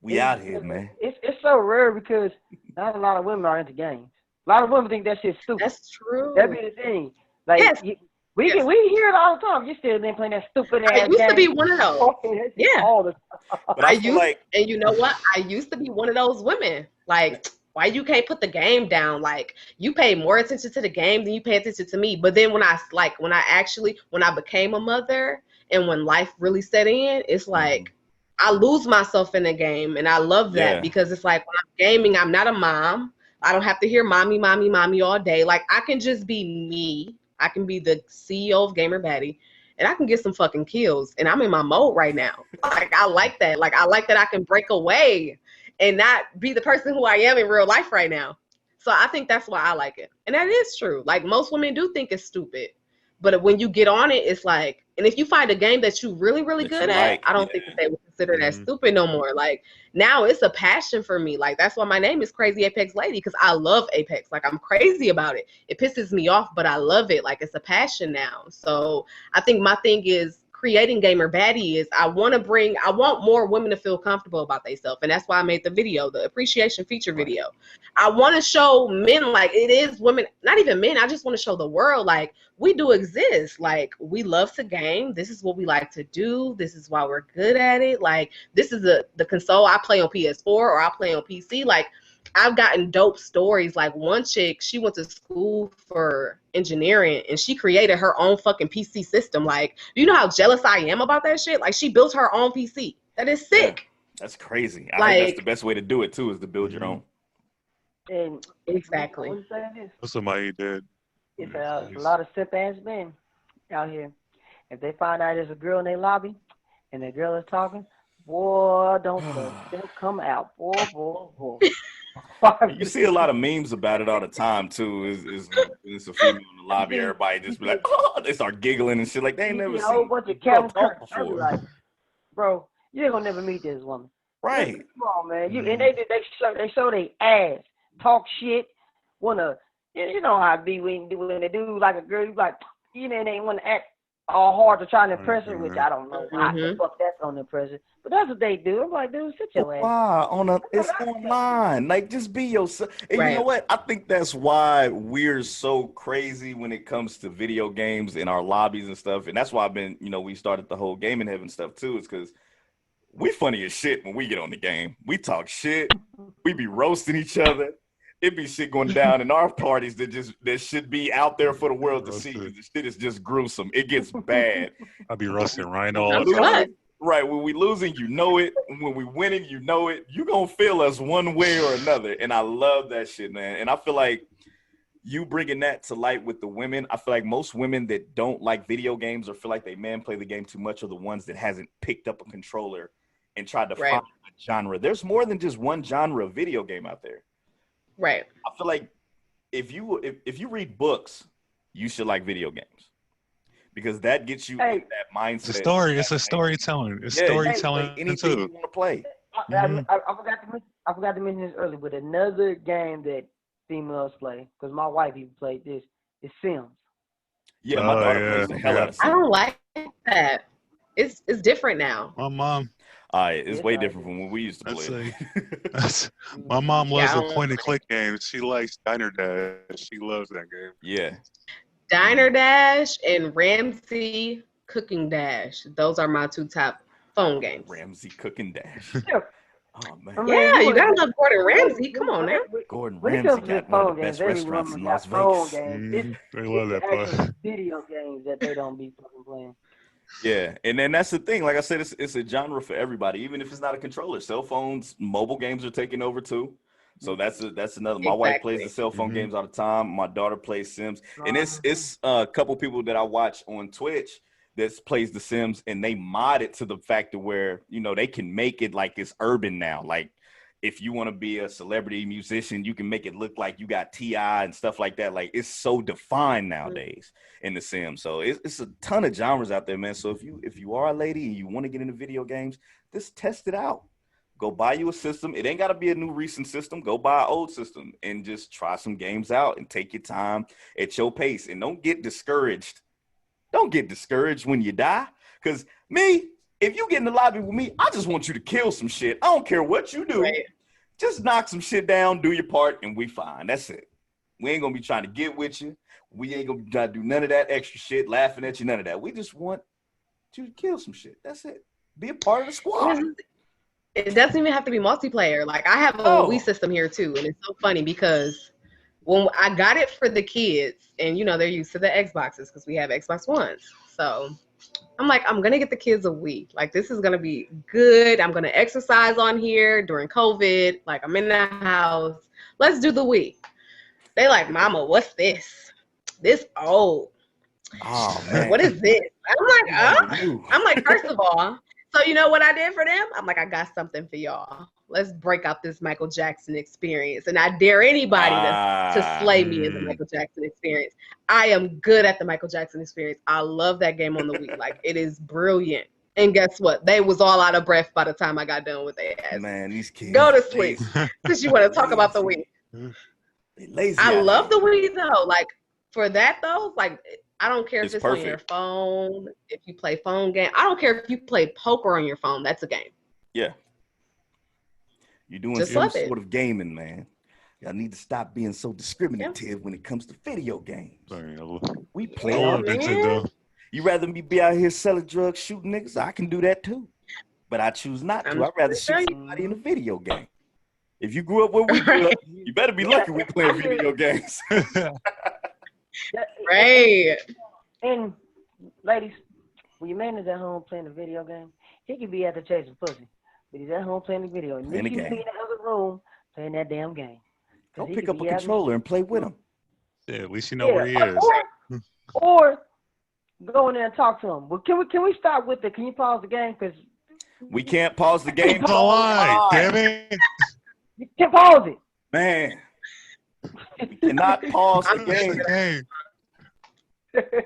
we out here, man. It's so rare because not a lot of women are into games. A lot of women think that shit's stupid. That's true. That be the thing. Like, Yes. we hear it all the time. You still been playing that stupid ass game. I used to be one of those. Yeah. All the time. But I feel like, and you know what? I used to be one of those women. Like, why you can't put the game down? Like, you pay more attention to the game than you pay attention to me. But then when I became a mother and when life really set in, it's like I lose myself in the game. And I love that because it's like when I'm gaming, I'm not a mom. I don't have to hear mommy, mommy, mommy all day. Like, I can just be me. I can be the CEO of Gamer Baddie, and I can get some fucking kills. And I'm in my mode right now. Like, I like that. Like, I like that I can break away and not be the person who I am in real life right now. So I think that's why I like it. And that is true. Like, most women do think it's stupid. But when you get on it, it's like, and if you find a game that you really, really good at, I don't think that they would consider that stupid no more. Like, now it's a passion for me. Like, that's why my name is Crazy Apex Lady, because I love Apex. Like, I'm crazy about it. It pisses me off, but I love it. Like, it's a passion now. So I think my thing is creating Gamer Baddie is I want more women to feel comfortable about themselves. And that's why I made the video, the appreciation feature video. I want to show men, like, it is women, not even men. I just want to show the world, like, we do exist. Like, we love to game. This is what we like to do. This is why we're good at it. Like, this is the console I play on PS4 or I play on PC. Like, I've gotten dope stories. Like, one chick, she went to school for engineering and she created her own fucking PC system. Like, do you know how jealous I am about that shit? Like, she built her own PC. That is sick. Yeah, that's crazy. I Like, think that's the best way to do it too, is to build your own. And exactly. That's somebody did. It's a lot of simp ass men out here. If they find out there's a girl in their lobby and the girl is talking, boy, don't come out. Boy. You see a lot of memes about it all the time too. Is it's a female in the lobby, everybody just be like, oh, they start giggling and shit. Like, they ain't never seen a whole bunch of Kevin talk Kirk. before. Like, bro, you ain't gonna never meet this woman. Right. Come on, man. And they show their ass, talk shit, you know how it be when they do like a girl, you like, you know, they want to act all hard to try and impress her, which I don't know why the fuck that's on the impression. But that's what they do. I'm like, dude, sit your ass. Why? It's online. Like, just be yourself. And you know what? I think that's why we're so crazy when it comes to video games in our lobbies and stuff. And that's why we started the whole Gaming Heaven stuff too, is because we funny as shit when we get on the game. We talk shit. We be roasting each other. It be shit going down in our parties that should be out there for the world to see. The shit is just gruesome. It gets bad. I be roasting Rhino. Right, when we losing, you know it. When we winning, you know it. You gonna feel us one way or another, and I love that shit, man. And I feel like you bringing that to light with the women. I feel like most women that don't like video games or feel like they play the game too much are the ones that hasn't picked up a controller and tried to find a genre. There's more than just one genre of video game out there. Right. I feel like if you read books, you should like video games. Because that gets you in that mindset. It's a storytelling. It's storytelling anything too. You want to play. I forgot to mention this earlier, but another game that females play, because my wife even played this, is Sims. Yeah, my daughter plays the hell out of Sims. I don't like that. it's different now. My mom. It's way different from when we used to play. My mom loves the Yeah. point and click games. She likes Diner Dash. She loves that game. Yeah. Diner Dash and Ramsey Cooking Dash. Those are my 2 top phone games. Ramsey Cooking Dash. Oh man. I mean, Yeah, you gotta love Gordon Ramsay. Come on now. Gordon When it Ramsay comes to got one of phone the games, best restaurants in Las phone Vegas. games. They love that It's part. actually video games that they don't be fucking playing. Yeah, and then that's the thing. Like I said, it's a genre for everybody, even if it's not a controller. Cell phones, mobile games are taking over too. So that's another. My wife plays the cell phone games all the time. My daughter plays Sims, and it's a couple people that I watch on Twitch that plays the Sims, and they mod it to the fact of where they can make it like it's urban now. Like if you want to be a celebrity musician, you can make it look like you got T.I. and stuff like that. Like it's so defined nowadays in the Sims. So it's a ton of genres out there, man. So if you are a lady and you want to get into video games, just test it out. Go buy you a system. It ain't got to be a new recent system. Go buy an old system and just try some games out and take your time at your pace. And don't get discouraged. Don't get discouraged when you die. Because if you get in the lobby with me, I just want you to kill some shit. I don't care what you do. Right. Just knock some shit down, do your part, and we fine. That's it. We ain't going to be trying to get with you. We ain't going to be trying to do none of that extra shit, laughing at you, none of that. We just want you to kill some shit. That's it. Be a part of the squad. It doesn't even have to be multiplayer. Like I have a Wii system here too, and it's so funny because when I got it for the kids, and they're used to the Xboxes because we have Xbox Ones. So I'm like, I'm gonna get the kids a Wii. Like this is gonna be good. I'm gonna exercise on here during COVID. Like I'm in the house. Let's do the Wii. They like, Mama, what's this? This old. Oh man. What is this? I'm like, first of all. So you know what I did for them? I'm like, I got something for y'all. Let's break out this Michael Jackson experience. And I dare anybody to slay me in the Michael Jackson experience. I am good at the Michael Jackson experience. I love that game on the Wii. Like, it is brilliant. And guess what? They was all out of breath by the time I got done with their ass. Man, these kids. Go to sleep. Since you want to talk about the Wii. I love the Wii, though. Like, for that, though, like, I don't care if it's on your phone, if you play phone game. I don't care if you play poker on your phone. That's a game. Yeah. You're doing some sort of gaming, man. Y'all need to stop being so discriminative when it comes to video games. We play all Nintendo. You rather me be out here selling drugs, shooting niggas? I can do that too. But I choose not to. I'd rather shoot somebody in a video game. If you grew up where we grew up, you better be lucky we're playing video games. Right. And ladies, when your man is at home playing a video game, he can be at the chasing pussy, but he's at home playing the video. And he can be in the other room playing that damn game. Go pick up a controller and play with him. Yeah, at least you know where he is. Or go in there and talk to him. Well, can we start with can you pause the game? Because we can't pause the game. Damn it. You can't pause it. Man. We cannot pause the game.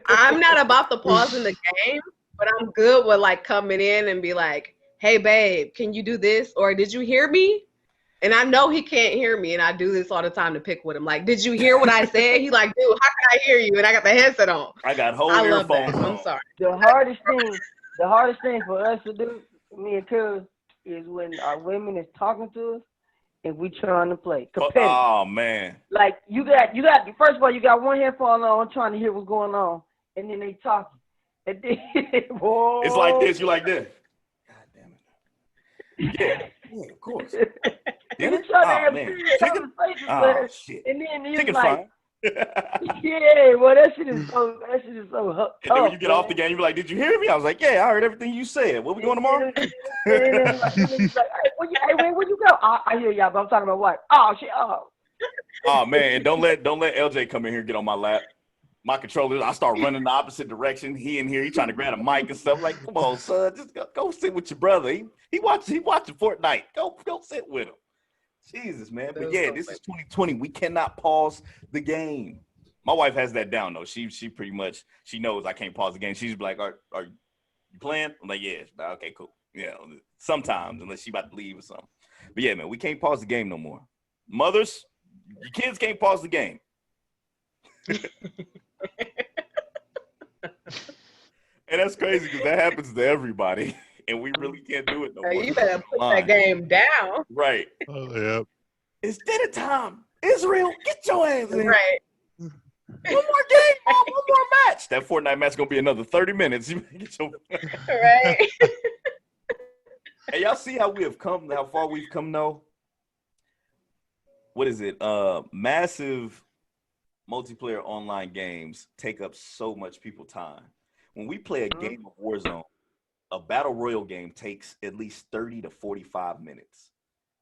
I'm not about the pause in the game, but I'm good with like coming in and be like, hey babe, can you do this? Or did you hear me? And I know he can't hear me, and I do this all the time to pick with him. Like, did you hear what I said? He like, dude, how can I hear you? And I got the headset on. I got whole earphones on. I'm sorry. The hardest thing for us to do, me and Cuz, is when our women is talking to us and we trying to play. Oh man. Like you got first of all, you got one headphone on trying to hear what's going on, and then they talking. And then, whoa. It's like this, you like this. God damn it. Yeah, of course. And trying to have shit. And then he's Chicken's like, fine. yeah, well that shit is so tough. And then when you get off the game, you're like, did you hear me? I was like, yeah, I heard everything you said. What we going tomorrow? And then he's like, hey, where you go? I hear y'all, but I'm talking about what? Oh shit. Oh man, and don't let LJ come in here and get on my lap. My controller, I start running the opposite direction. He in here, he trying to grab a mic and stuff. Like, come on, son, just go sit with your brother. He watching Fortnite. Go sit with him. Jesus, man. But yeah, this is 2020. We cannot pause the game. My wife has that down though. She pretty much she knows I can't pause the game. She's like, are you playing? I'm like, yeah. Okay, cool. Yeah, sometimes unless she about to leave or something. But yeah, man, we can't pause the game no more. Mothers, your kids can't pause the game. And that's crazy because that happens to everybody, and we really can't do it no more. You better put that game down. Right. Oh, yeah. It's dinner time. Israel, get your ass in. Right. One more game, Mom. One more match. That Fortnite match gonna be another 30 minutes. You get your... Right. Hey, y'all see how we have come, how far we've come though? What is it? Massive multiplayer online games take up so much people time. When we play a game of Warzone, a battle royal game takes at least 30 to 45 minutes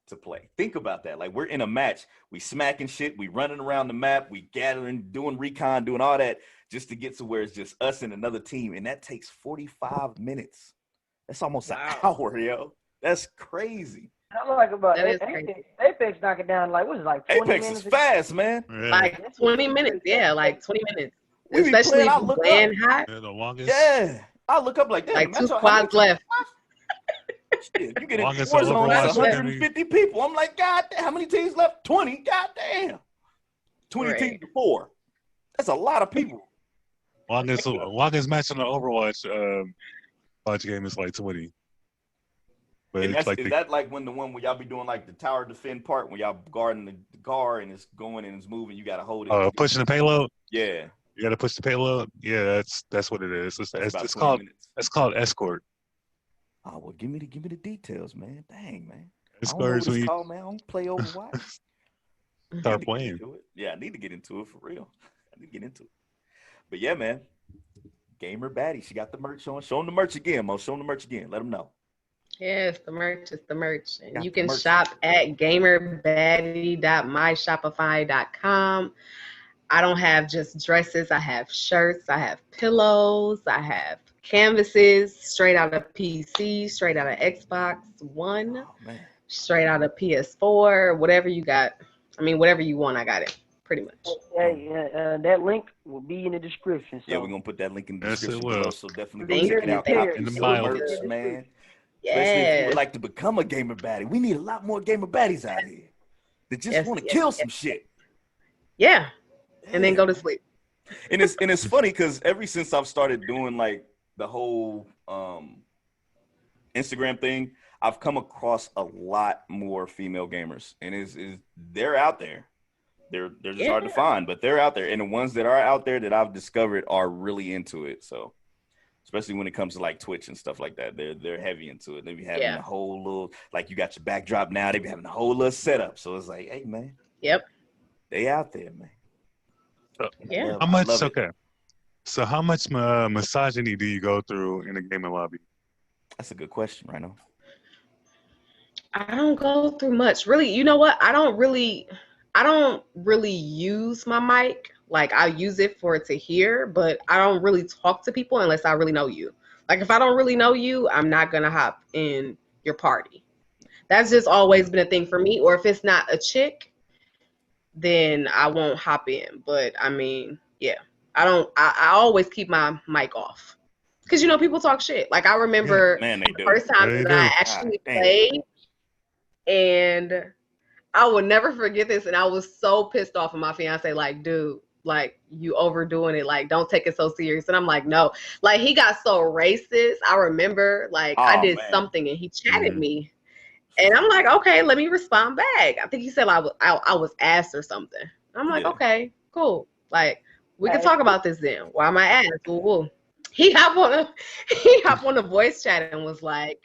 to play. Think about that. Like, we're in a match, we smacking shit, we running around the map, we gathering, doing recon, doing all that just to get to where it's just us and another team, and that takes 45 minutes. That's almost an hour, yo. That's crazy. I like about That is Apex knock it down like, what is it, like 20 Apex minutes? is fast, man. Yeah. Like 20 minutes. Yeah, like 20 minutes. We be Especially playing, I if you look playing up. hot. Yeah, the longest. Yeah. I look up like, damn, Like the 2 match, how many squads left. Shit, you get in Longest Warzone, Overwatch it's 150 people. I'm like, God damn, how many teams left? 20. God damn. 20 Right. teams to 4. That's a lot of people. Longest match in the Overwatch watch game is like 20. But And it's that's, like is that like when the one where y'all be doing like the tower defend part, when y'all guarding the guard and it's going and it's moving, you got to hold it. pushing the payload. Yeah. You got to push the payload. Yeah, that's what it is. That's about It's 20 called minutes. escort. Oh, well, give me the details, man. Dang, man. I don't know Escort what is when it's you called, man. I don't play Overwatch. start playing. Yeah, I need to get into it for real. I need to get into it. But yeah, man. Gamer Baddie. She got the merch on. Show them the merch again, Mo. Show them the merch again. Let them know. Yes, the merch is the merch. And Got you the can merch. shop at gamerbaddie.myshopify.com. I don't have just dresses. I have shirts. I have pillows. I have canvases straight out of PC, straight out of Xbox One, Oh, man. straight out of PS4, whatever you got. I mean, whatever you want, I got it, pretty much. Hey, that link will be in the description. So. Yeah, we're going to put that link in the Yes, it description will. below. So definitely go Thank check it you. out. Thank Copy In the some bio. merch, man. Especially if you Yes. would like to become a Gamer Baddie. We need a lot more Gamer Baddies out here that just Yes, want to yes, kill yes. some shit. Yeah. And then Yeah, go to man. sleep. And it's funny because ever since I've started doing like the whole Instagram thing, I've come across a lot more female gamers, and is they're out there. They're just hard to Yeah. find, but they're out there, and the ones that are out there that I've discovered are really into it. So, especially when it comes to like Twitch and stuff like that, they're heavy into it. They be having a whole little, like, you got your backdrop now. They be having a whole little setup. So it's like, hey man, Yep. they out there, man. Yeah. How much? I love it. Okay. So how much misogyny do you go through in a gaming lobby? That's a good question, right now. I don't go through much. Really, you know what? I don't really use my mic. Like, I use it for it to hear, but I don't really talk to people unless I really know you. Like, if I don't really know you, I'm not gonna hop in your party. That's just always been a thing for me. Or if it's not a chick, then I won't hop in. But I mean, yeah. I always keep my mic off. Because, people talk shit. Like, I remember Man, they do. the first time They that do. I actually God damn. played, and I will never forget this. And I was so pissed off at my fiance, like, dude, like, you overdoing it. Like, don't take it so serious. And I'm like, no. Like, he got so racist. I remember, like, I Oh, did man. something and he chatted Mhm. me. And I'm like, okay, let me respond back. I think he said I was asked or something. I'm like, Yeah. okay, cool. Like, we can talk about this then. Why am I asked? Woo-woo. He hopped on a voice chat and was like,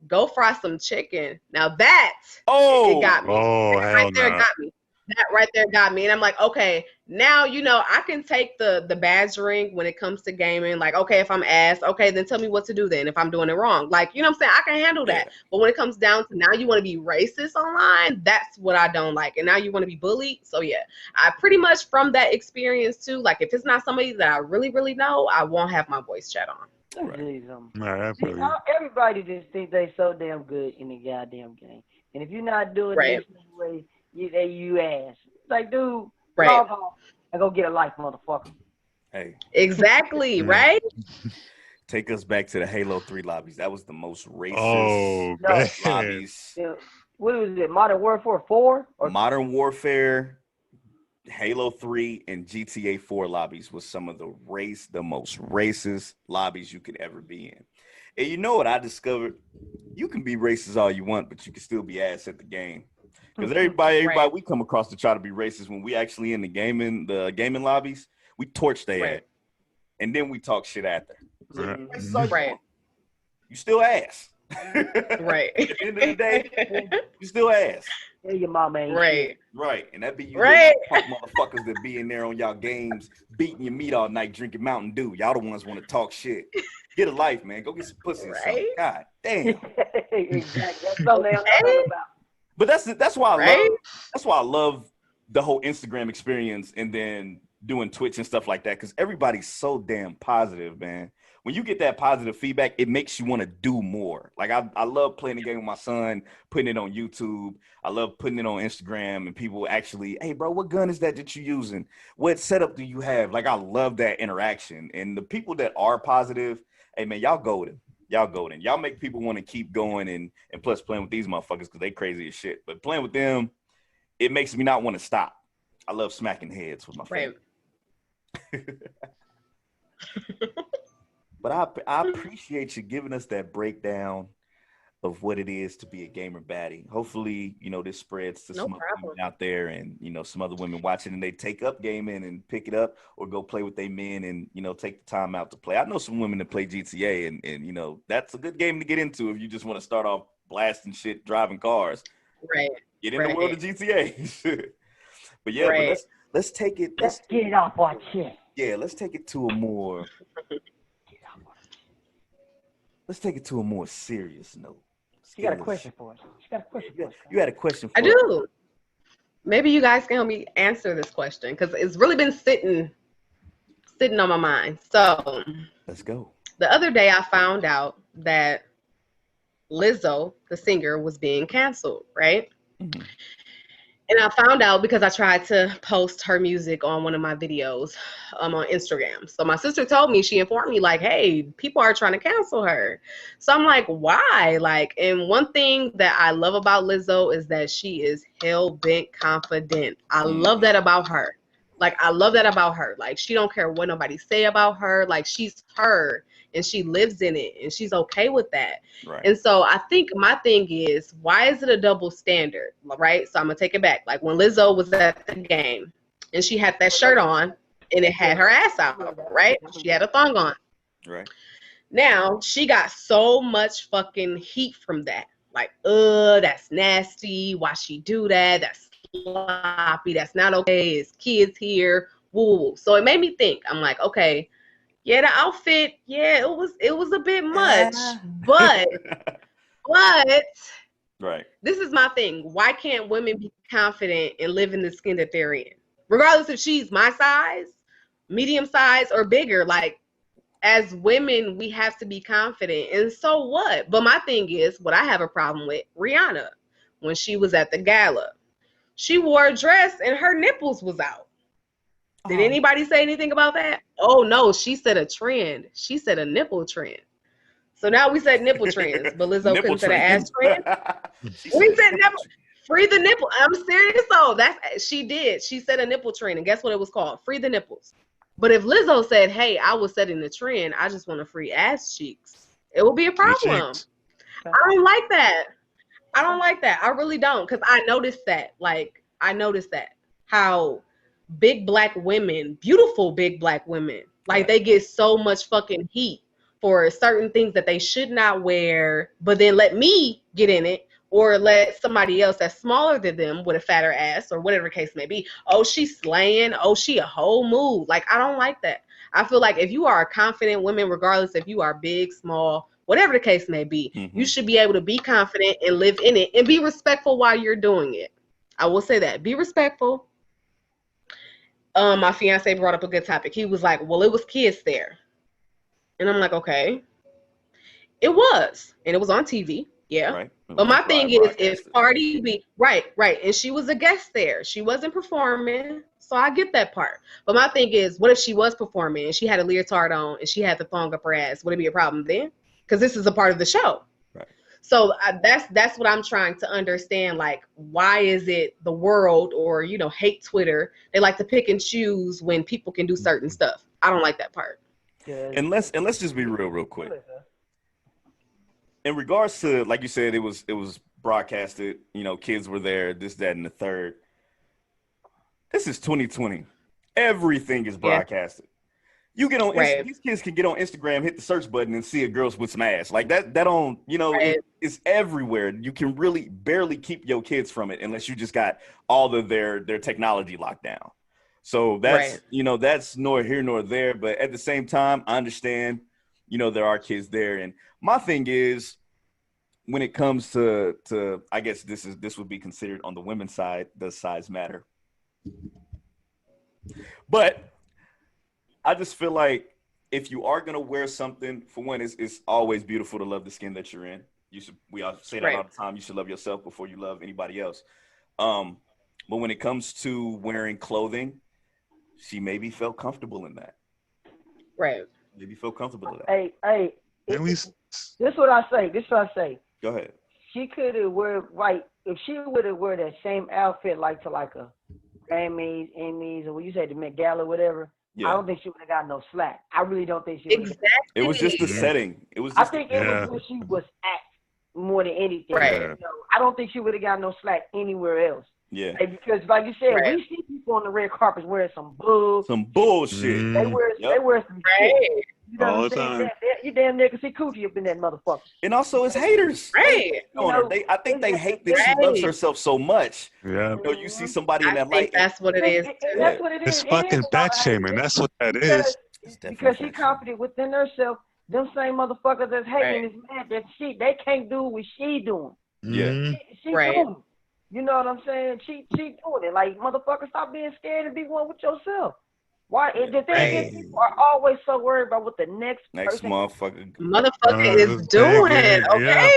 go fry some chicken. Now that it got me. Oh, That hell right there no. got me. That right there got me. And I'm like, okay, now I can take the badgering when it comes to gaming. Like, okay, if I'm asked, okay, then tell me what to do then if I'm doing it wrong. Like, you know what I'm saying? I can handle that. Yeah. But when it comes down to now you want to be racist online, that's what I don't like. And now you want to be bullied. So yeah, I pretty much from that experience too, like if it's not somebody that I really, really know, I won't have my voice chat on. Let me tell you something. All right, I feel you. Everybody just think they so damn good in the goddamn game, and if you're not doing Right. this way, you ass. Like, dude, Right. log off and go get a life, motherfucker. Hey, Exactly, Mm. right? take us back to the Halo 3 lobbies. That was the most racist Oh, No. man. lobbies. Yeah, what was it? Modern Warfare 4 or Modern Warfare Halo 3 and GTA 4 lobbies was some of the most racist lobbies you could ever be in. And you know what I discovered? You can be racist all you want, but you can still be ass at the game. Because everybody we come across to try to be racist, when we actually in the gaming lobbies, we torch their ass. And then we talk shit after. So racist all you want. You still ass. Right. At the end of the day, you still ass. Yeah, your mama ain't Right. Right. And that be you punk motherfuckers that be in there on y'all games, beating your meat all night, drinking Mountain Dew. Y'all the ones want to talk shit. Get a life, man. Go get some pussy or something. God damn. Exactly. That's something I'm talking about. But that's why I love the whole Instagram experience and then doing Twitch and stuff like that, because everybody's so damn positive, man. When you get that positive feedback, it makes you want to do more. Like I love playing the game with my son, putting it on YouTube. I love putting it on Instagram and people actually, hey bro, what gun is that you're using? What setup do you have? Like I love that interaction. And the people that are positive, hey man, y'all golden. Y'all make people want to keep going and plus playing with these motherfuckers because they crazy as shit. But playing with them, it makes me not want to stop. I love smacking heads with my family. But I appreciate you giving us that breakdown of what it is to be a gamer baddie. Hopefully, this spreads to some other women out there and, some other women watching and they take up gaming and pick it up or go play with their men and, take the time out to play. I know some women that play GTA and that's a good game to get into if you just want to start off blasting shit, driving cars. Right. Get in the world of GTA. But yeah, but let's take it. Let's get it off our chest. Yeah, let's take it to a more serious note. You got a question for us. You had a question for us. I do. Maybe you guys can help me answer this question because it's really been sitting on my mind. So let's go. The other day I found out that Lizzo, the singer, was being canceled, right? Mm-hmm. And I found out because I tried to post her music on one of my videos on Instagram. So my sister told me, she informed me like, hey, people are trying to cancel her. So I'm like, why? And one thing that I love about Lizzo is that she is hell-bent confident. I love that about her. She don't care what nobody say about her. She's her and she lives in it and she's okay with that. Right. And so I think my thing is, why is it a double standard? Right. So I'm going to take it back. Like when Lizzo was at the game and she had that shirt on and it had her ass out. Right. She had a thong on. Right. Now she got so much fucking heat from that. That's nasty. Why she do that? That's sloppy. That's not okay. It's kids here. Woo. So it made me think. I'm like, okay, yeah, the outfit, yeah, it was a bit much, but right. This is my thing. Why can't women be confident and live in the skin that they're in, regardless if she's my size, medium size, or bigger? As women, we have to be confident, and so what? But my thing is, what I have a problem with, Rihanna, when she was at the gala, she wore a dress and her nipples was out. Did anybody say anything about that? Oh, no, she said a trend. She said a nipple trend. So now we said nipple trends, but Lizzo couldn't say the ass trend. We said nipple. Free the nipple. I'm serious, though. She did. She said a nipple trend, and guess what it was called? Free the nipples. But if Lizzo said, hey, I was setting the trend, I just want to free ass cheeks, it would be a problem. I don't like that. I really don't, because I noticed that. How big black women, beautiful big black women, they get so much fucking heat for certain things that they should not wear, but then let me get in it or let somebody else that's smaller than them with a fatter ass or whatever the case may be. Oh, she's slaying. Oh, she a whole move. I don't like that. I feel like if you are a confident woman, regardless if you are big, small, whatever the case may be, you should be able to be confident and live in it and be respectful while you're doing it. I will say that. Be respectful. My fiance brought up a good topic. He was like, well, it was kids there. And I'm like, okay. It was. And it was on TV. Yeah. Right. But my thing is, if Cardi B, right. And she was a guest there. She wasn't performing. So I get that part. But my thing is, what if she was performing and she had a leotard on and she had the thong up her ass? Would it be a problem then? Because this is a part of the show. Right. So that's what I'm trying to understand. Like, why is it the world or, you know, hate Twitter? They like to pick and choose when people can do certain stuff. I don't like that part. And let's just be real quick. In regards to, like you said, it was broadcasted, you know, kids were there, this, that, and the third. This is 2020. Everything is broadcasted. You get on these kids can get on Instagram, hit the search button, and see a girl with some ass. Like that on, you know, it's everywhere. You can really barely keep your kids from it unless you just got all of their technology locked down. So that's you know, that's nor here nor there. But at the same time, I understand, you know, there are kids there. And my thing is, when it comes to I guess this would be considered on the women's side, does size matter? But I just feel like if you are gonna wear something, for one, it's always beautiful to love the skin that you're in. We all say that all the time. You should love yourself before you love anybody else. But when it comes to wearing clothing, she maybe felt comfortable in that. Right. Maybe feel comfortable in that. Hey. This is what I say. Go ahead. She could have if she would have wear that same outfit like to like a Grammys, Emmys, or what you say, the Met Gala, whatever. Yeah. I don't think she would have got no slack. I really don't think she would. Exactly. It was just the setting. It was. I think it was where she was at more than anything. Right. You know, I don't think she would have got no slack anywhere else. Yeah. Because, like you said, we see people on the red carpets wearing some bullshit. Mm-hmm. They wear some shit. You know all what the I'm time. You damn near can see coochie up in that motherfucker. And also, it's haters. Right. I think they hate that she loves herself so much. Yeah. You know, you see somebody in that light. That's what it is. That's what it is. It's fucking fat shaming. That's what that is. Because she's confident within herself. Them same motherfuckers that's hating is mad that they can't do what she doing. Yeah. She doing it. You know what I'm saying? She doing it. Like, motherfucker, stop being scared and be one with yourself. Why? The thing is, people are always so worried about what the next person motherfucker is doing. Okay.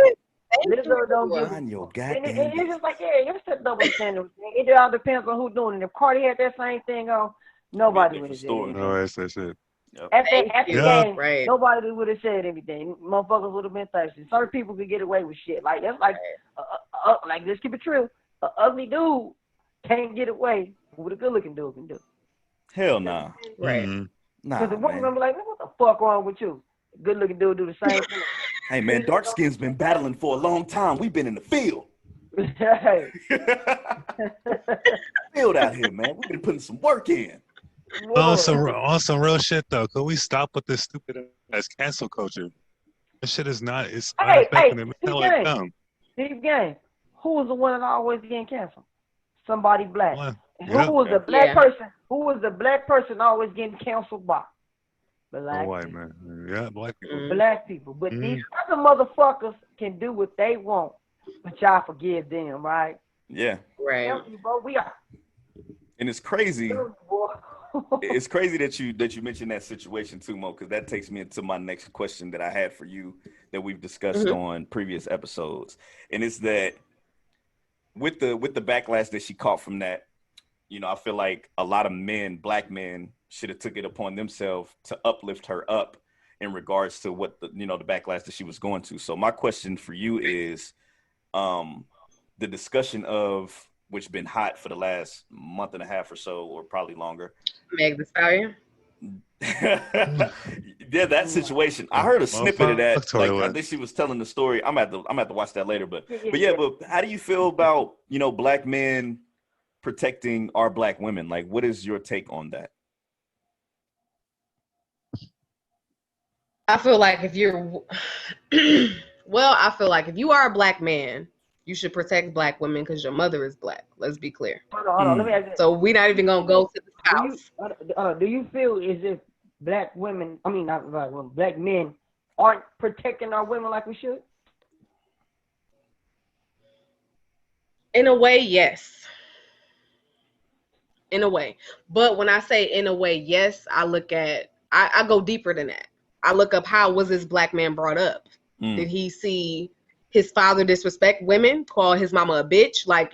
Your and it's just like, it's a double standard. It all depends on who's doing it. If Cardi had that same thing on, nobody would have said anything. No, that's it. Yep. At the game, nobody would have said anything. Motherfuckers would have been thirsty. Certain people could get away with shit. Like, that's like, like, let's keep it true. An ugly dude can't get away with what a good-looking dude can do. Hell nah. Right. Nah, because the woman be like, what the fuck wrong with you? Good looking dude do the same thing. Hey man, dark skin's been battling for a long time. We've been in the field. Hey. Field out here, man. We've been putting some work in. On some real shit though. Could we stop with this stupid ass cancel culture? This shit is not. It's unaffecting. It's not like dumb. Steve Gang. Who was the one that always getting canceled? Somebody black. Yep. Who was the black person? Who was the black person always getting canceled by? Black white man. Yeah, black people. Black people. But these other motherfuckers can do what they want, but y'all forgive them, right? Yeah. Right. We are. And it's crazy. It's crazy that you mentioned that situation too, Mo, because that takes me into my next question that I had for you that we've discussed on previous episodes, and it's that with the backlash that she caught from that, you know, I feel like a lot of men, black men, should have took it upon themselves to uplift her up in regards to what the backlash that she was going to. So my question for you is, the discussion of which been hot for the last month and a half or so, or probably longer. Meg the Stallion. Yeah, that situation. I heard a snippet of that. Like, I think she was telling the story. I'm at to watch that later. But how do you feel about black men protecting our black women? Like, what is your take on that? I feel like if you're I feel like if you are a black man, you should protect black women because your mother is black. Let's be clear. Hold on. Let me ask you. So we're not even gonna go to the house. Do you feel as if black women, not black women, black men aren't protecting our women like we should? In a way, yes. In a way. But when I say in a way, yes, I go deeper than that. I look up, how was this black man brought up? Did he see his father disrespect women, call his mama a bitch? Like,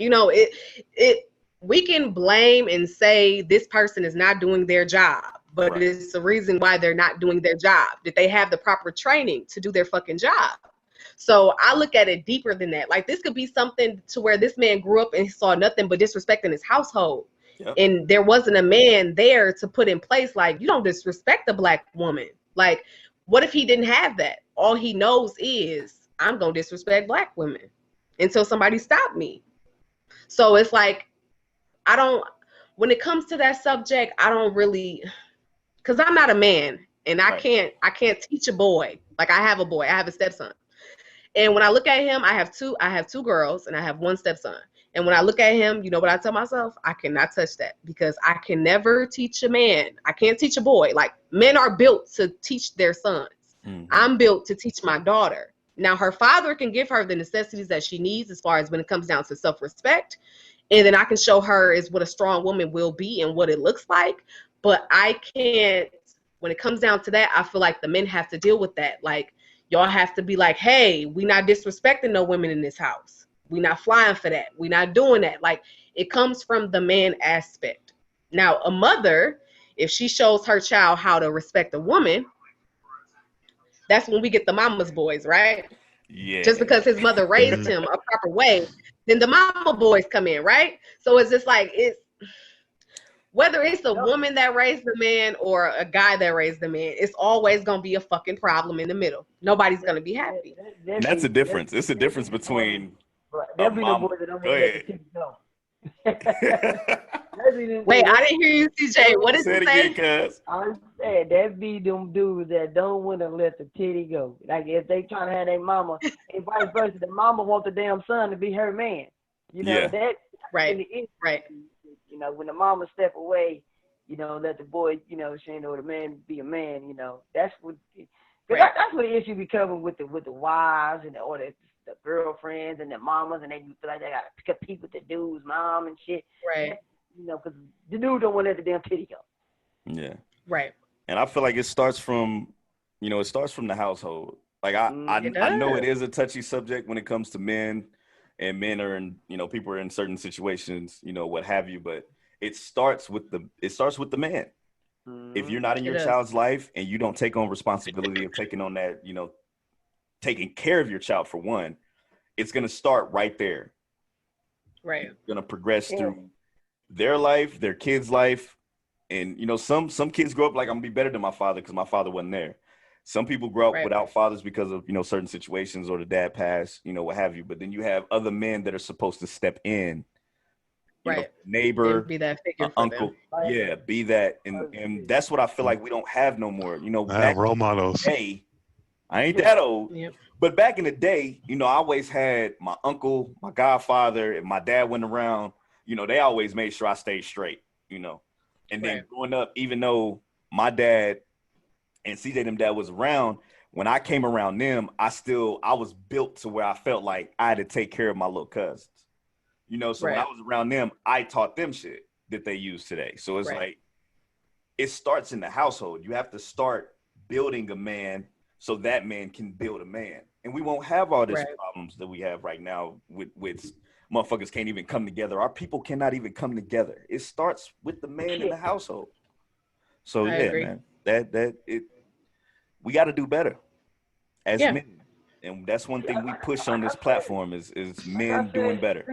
we can blame and say this person is not doing their job, but it's the reason why they're not doing their job. Did they have the proper training to do their fucking job? So I look at it deeper than that. Like, this could be something to where this man grew up and he saw nothing but disrespect in his household. Yep. And there wasn't a man there to put in place, like, you don't disrespect a black woman. Like, what if he didn't have that? All he knows is, I'm going to disrespect black women until somebody stop me. So it's like, when it comes to that subject, I don't really, because I'm not a man, and I can't teach a boy. Like, I have a boy, I have a stepson. And when I look at him, I have two girls and I have one stepson. And when I look at him, you know what I tell myself? I cannot touch that, because I can never teach a man. I can't teach a boy. Like, men are built to teach their sons. Mm-hmm. I'm built to teach my daughter. Now, her father can give her the necessities that she needs as far as when it comes down to self-respect. And then I can show her is what a strong woman will be and what it looks like. But I can't, when it comes down to that, I feel like the men have to deal with that. Like, y'all have to be like, hey, we not disrespecting no women in this house. We not flying for that. We not doing that. Like, it comes from the man aspect. Now, a mother, if she shows her child how to respect a woman, that's when we get the mama's boys, right? Yeah. Just because his mother raised him a proper way, then the mama boys come in, right? So it's just like, whether it's a woman that raised the man or a guy that raised the man, it's always going to be a fucking problem in the middle. Nobody's going to be happy. That's a difference. It's a difference between there'll be no boys that don't let the titties go. Wait, I didn't hear you, CJ. What did you say? I said that be them dudes that don't want to let the titty go. Like, if they trying to have their mama, and vice versa, the mama want the damn son to be her man. You know, that right. Right. You know, when the mama step away, you know, let the boy, you know, or the man be a man. You know, that's what. That's what the issue be coming with the wives and or the girlfriends and the mamas, and they feel like they gotta compete with the dude's mom and shit. Right. You know, because the dude don't want to let the damn titty go. Yeah. Right. And I feel like it starts from the household. Like, I know it is a touchy subject when it comes to men, and men are in, you know, people are in certain situations, you know, what have you, but it starts with the man. Mm-hmm. If you're not in your child's life and you don't take on responsibility of taking on that, you know, taking care of your child, for one, it's going to start right there. Right. It's going to progress through their life, their kids' life. And, you know, some kids grow up like, I'm going to be better than my father because my father wasn't there. Some people grow up without fathers because of, you know, certain situations, or the dad passed, you know, what have you. But then you have other men that are supposed to step in, you know, neighbor, be that figure for uncle, them. be that. And that's what I feel like we don't have no more. You know, back role models. Hey, I ain't that old, but back in the day, you know, I always had my uncle, my godfather, and my dad went around. You know, they always made sure I stayed straight. You know, and then growing up, even though my dad and CJ them dad was around, when I came around them, I was built to where I felt like I had to take care of my little cousins. You know, so when I was around them, I taught them shit that they use today. So it's like, it starts in the household. You have to start building a man so that man can build a man. And we won't have all these problems that we have right now with motherfuckers can't even come together. Our people cannot even come together. It starts with the man in the household. So I agree. Man, we got to do better as men. And that's one thing we push on this platform is men doing better.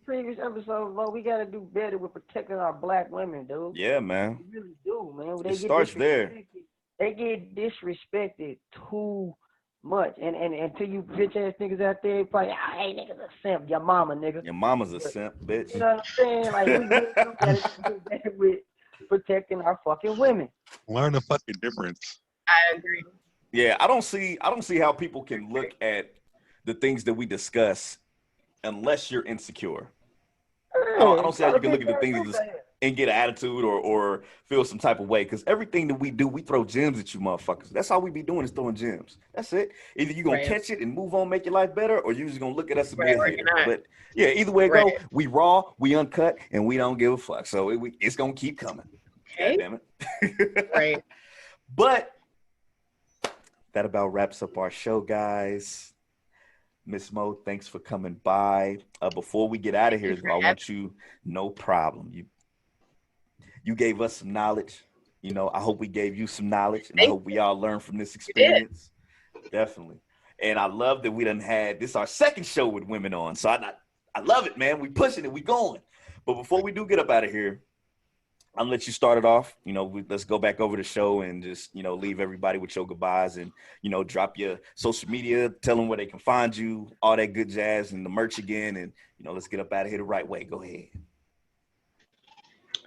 Previous episodes, we got to do better with protecting our black women, dude. Yeah, man. We really do, man. It starts there. They get disrespected too much. And to you bitch ass niggas out there, probably, hey, niggas a simp. Your mama, nigga. Your mama's a simp, bitch. You know what I'm saying? Like, we really do got to do better with protecting our fucking women. Learn the fucking difference. I agree. Yeah, I don't see how people can look at the things that we discuss unless you're insecure. I don't see how you can look at the things and get an attitude or feel some type of way, because everything that we do, we throw gems at you motherfuckers. That's all we be doing is throwing gems. That's it. Either you're going to catch it and move on, make your life better, or you're just going to look at us and be a hater. But yeah, either way it go, we raw, we uncut, and we don't give a fuck. So it's going to keep coming. God damn it. Right. But that about wraps up our show, guys. Miss Mo, thanks for coming by. Before we get out of here, I want you, no problem. You gave us some knowledge. You know, I hope we gave you some knowledge, and I hope we all learned from this experience. Definitely. And I love that we done had this our second show with women on. So I love it, man. We pushing it. We going. But before we do get up out of here, I'm gonna let you start it off. Let's go back over the show and just, leave everybody with your goodbyes and, drop your social media, tell them where they can find you, all that good jazz and the merch again. And, let's get up out of here the right way. Go ahead.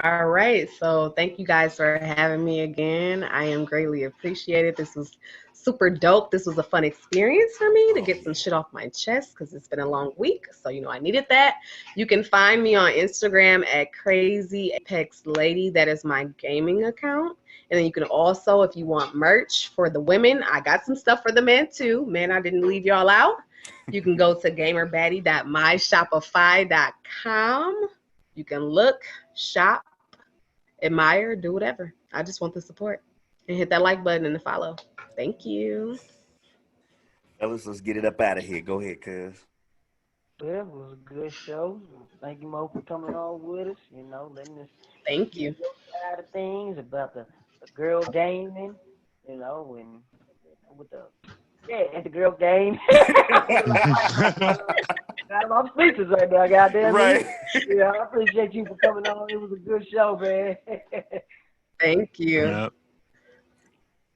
All right. So thank you guys for having me again. I am greatly appreciated. This was super dope. This was a fun experience for me to get some shit off my chest because it's been a long week. So, I needed that. You can find me on Instagram at Crazy Apex Lady. That is my gaming account. And then you can also, if you want merch for the women, I got some stuff for the men too. Man, I didn't leave y'all out. You can go to gamerbaddie.myshopify.com. You can look, shop, admire, do whatever. I just want the support. And hit that like button and the follow. Thank you. Fellas, let's get it up out of here. Go ahead, cuz. Well, it was a good show. Thank you, Mo, for coming on with us. Letting us Thank you. your side of things about the girl gaming, and with the the girl game. I'm speechless right now, goddamn. Right. Yeah, I appreciate you for coming on. It was a good show, man. Thank you. Yep.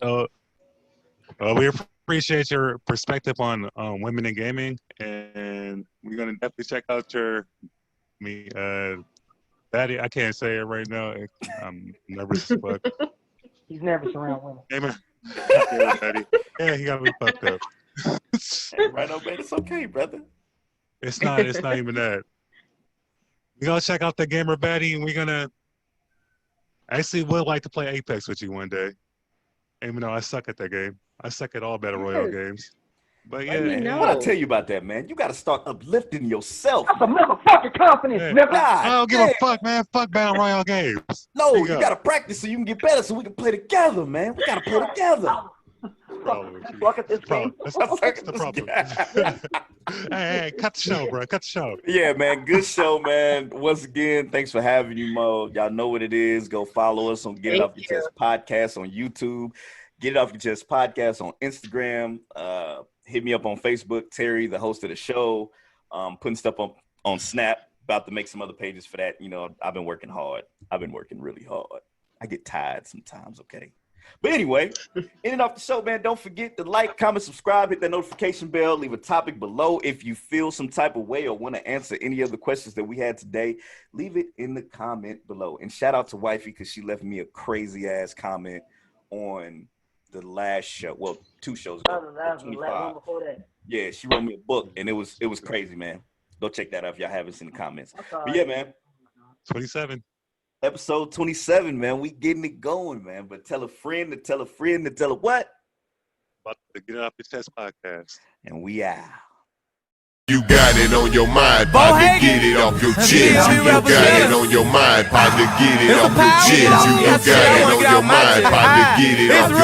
So, we appreciate your perspective on women in gaming, and we're gonna definitely check out your Daddy. I can't say it right now. I'm nervous as fuck. He's nervous around women. Gamer. Yeah, Daddy. Yeah, he got me fucked up. Hey, right on, man. It's okay, brother. It's not even that. We're gonna check out the Gamer Baddie, and we're gonna actually would like to play Apex with you one day. Even though I suck at that game. I suck at all Battle Royale games. But yeah, Man, what I tell you about that, man? You got to start uplifting yourself. That's a motherfucking confidence, Yeah. nigga. God, I don't give a fuck, man. Fuck Battle Royale games. No, There you go. got to practice so you can get better so we can play together, man. We got to play together. Bro, Fuck at this bro, game. that's the problem. hey, cut the show, bro. Cut the show. Yeah, man. Good show, man. Once again, thanks for having you, Mo. Y'all know what it is. Go follow us on Get It Off Your Chest Podcast on YouTube. Get It Off Your Chest Podcast on Instagram. Hit me up on Facebook, Terry, the host of the show. Putting stuff on Snap. About to make some other pages for that. I've been working hard. I've been working really hard. I get tired sometimes, okay? But anyway, in and off the show, man, don't forget to like, comment, subscribe, hit that notification bell, leave a topic below. If you feel some type of way or want to answer any of the questions that we had today, leave it in the comment below. And shout out to Wifey because she left me a crazy-ass comment on the last show. Well, 2 shows ago. That was the last one before that. Yeah, she wrote me a book, and it was crazy, man. Go check that out if y'all haven't seen the comments. That's all But yeah, right. man. 27. Episode 27, man. We getting it going, man. But tell a friend to tell a friend to tell a what? About the Get It Off Your Chest podcast. And we out. You got it on your mind, partner, get it off your chest. You got it on your mind, partner, get it off your chest. You got it on your mind, partner, get it off your